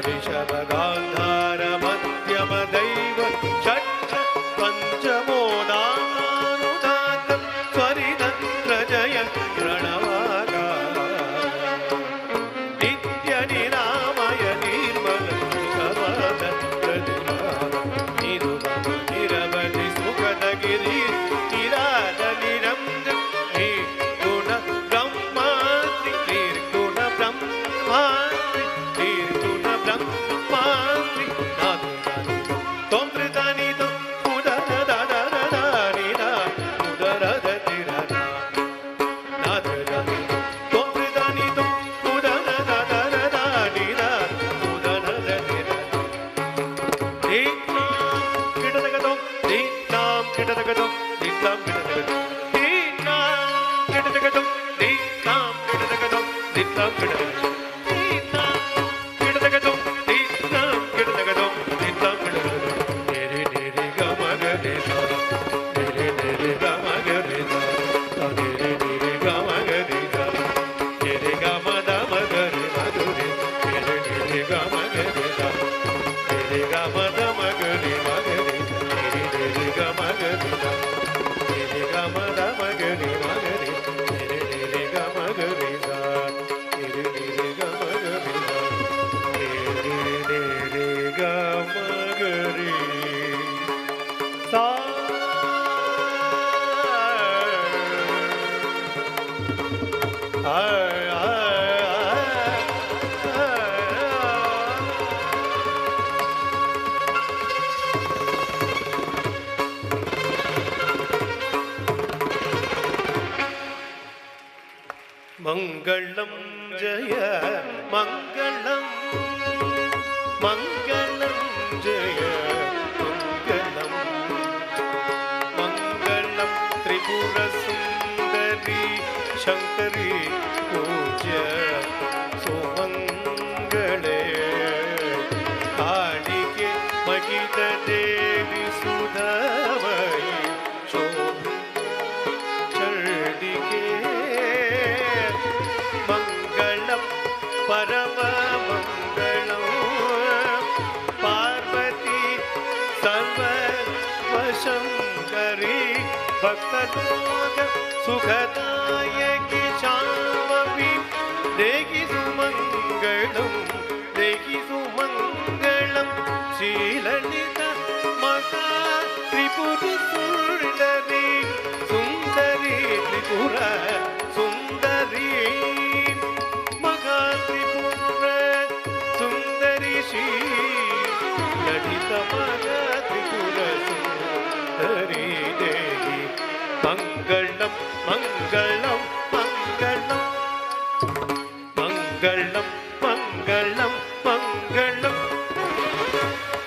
Rishabh Gandhara मध्यम दैव Mangalam Jaya Mangalam Mangalam Jaya Mangalam Mangalam Tripura Sundari Shankari Puja Sumangale Kadike Magita Devi Sudhavai Shobhu Chardike Mangalam Parama Mangalam Parvati Sarva Vashankari Bhaktaloka Sukhadayaki Shamavi Degi Sumangalam Degi Sumangalam Shilanita Mata Tripura Sundari Sundari Tripura Sundari Maha Tripura Sundari Shi Ladita Maha Tripura Sundari Devi Mangalam Mangalam Mangalam Mangalam Mangalam Mangalam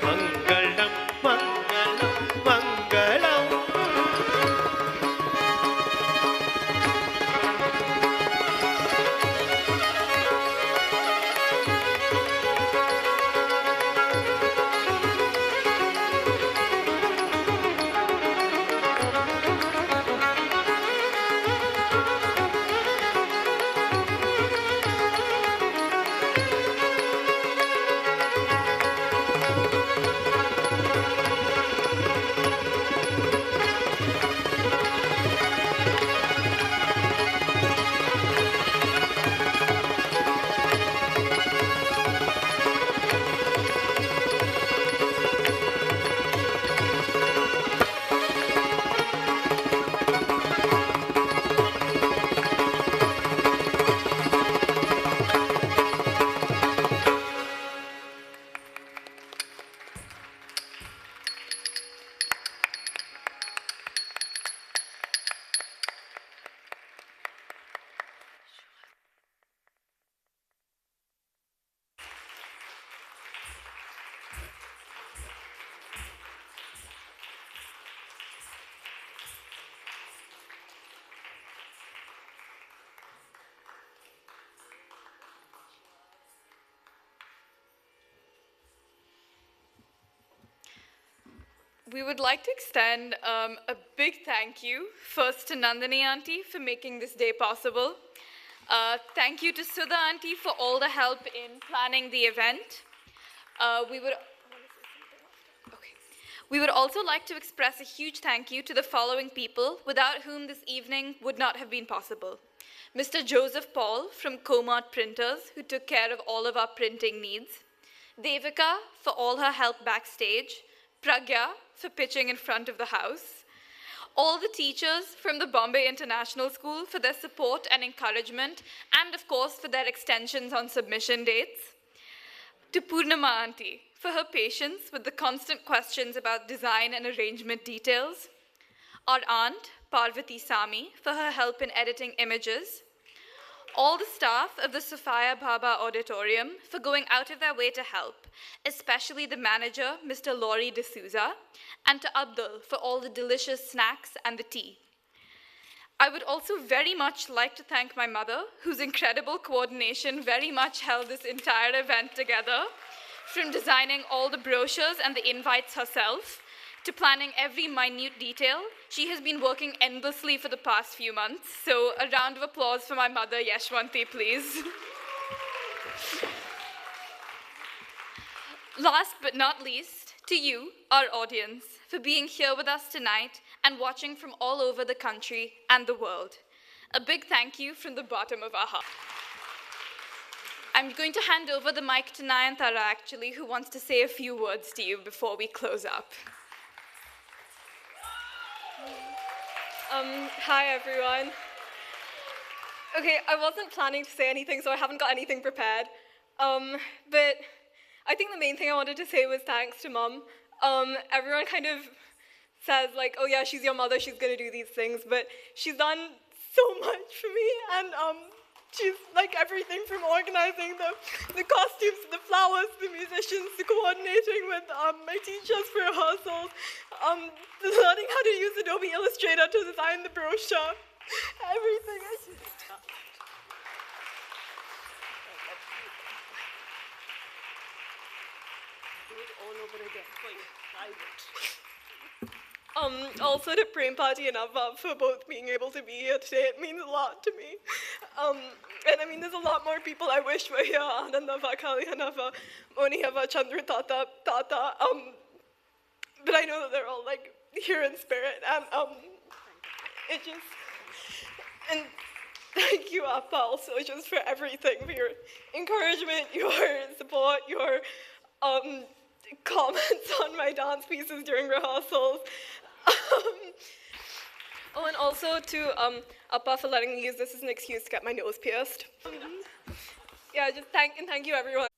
Mangalam Mangalam Mangalam We would like to extend a big thank you first to Nandini Auntie for making this day possible. Thank you to Sudha Auntie for all the help in planning the event. We would also like to express a huge thank you to the following people without whom this evening would not have been possible. Mr. Joseph Paul from Comart Printers, who took care of all of our printing needs. Devika for all her help backstage. Pragya for pitching in front of the house. All the teachers from the Bombay International School for their support and encouragement, and of course for their extensions on submission dates. To Purnama Auntie for her patience with the constant questions about design and arrangement details. Our aunt, Parvati Sami, for her help in editing images. All the staff of the Sophia Bhabha Auditorium for going out of their way to help, especially the manager, Mr. Laurie D'Souza, and to Abdul for all the delicious snacks and the tea. I would also very much like to thank my mother, whose incredible coordination very much held this entire event together, from designing all the brochures and the invites herself, to planning every minute detail. She has been working endlessly for the past few months, so a round of applause for my mother, Yeshwanti, please. Last but not least, to you, our audience, for being here with us tonight and watching from all over the country and the world. A big thank you from the bottom of our heart. I'm going to hand over the mic to Nayantara, actually, who wants to say a few words to you before we close up. Hi, everyone. Okay, I wasn't planning to say anything, so I haven't got anything prepared. But I think the main thing I wanted to say was thanks to Mum. Everyone kind of says, like, oh yeah, she's your mother, she's gonna do these things, but she's done so much for me, and She's like everything from organizing the costumes, the flowers, the musicians, the coordinating with my teachers for rehearsals, learning how to use Adobe Illustrator to design the brochure, everything. Do it all over again for you. I would. Also to Prem Party and Abha for both being able to be here today. It means a lot to me. And I mean, there's a lot more people I wish were here. Anandava, Kalyanava, Monihava, Chandra Tata. But I know that they're all like here in spirit. And it just, and thank you, Appa, also just for everything, for your encouragement, your support, your comments on my dance pieces during rehearsals. Oh, and also to Appa for letting me use this as an excuse to get my nose pierced. Yeah, just thank you everyone.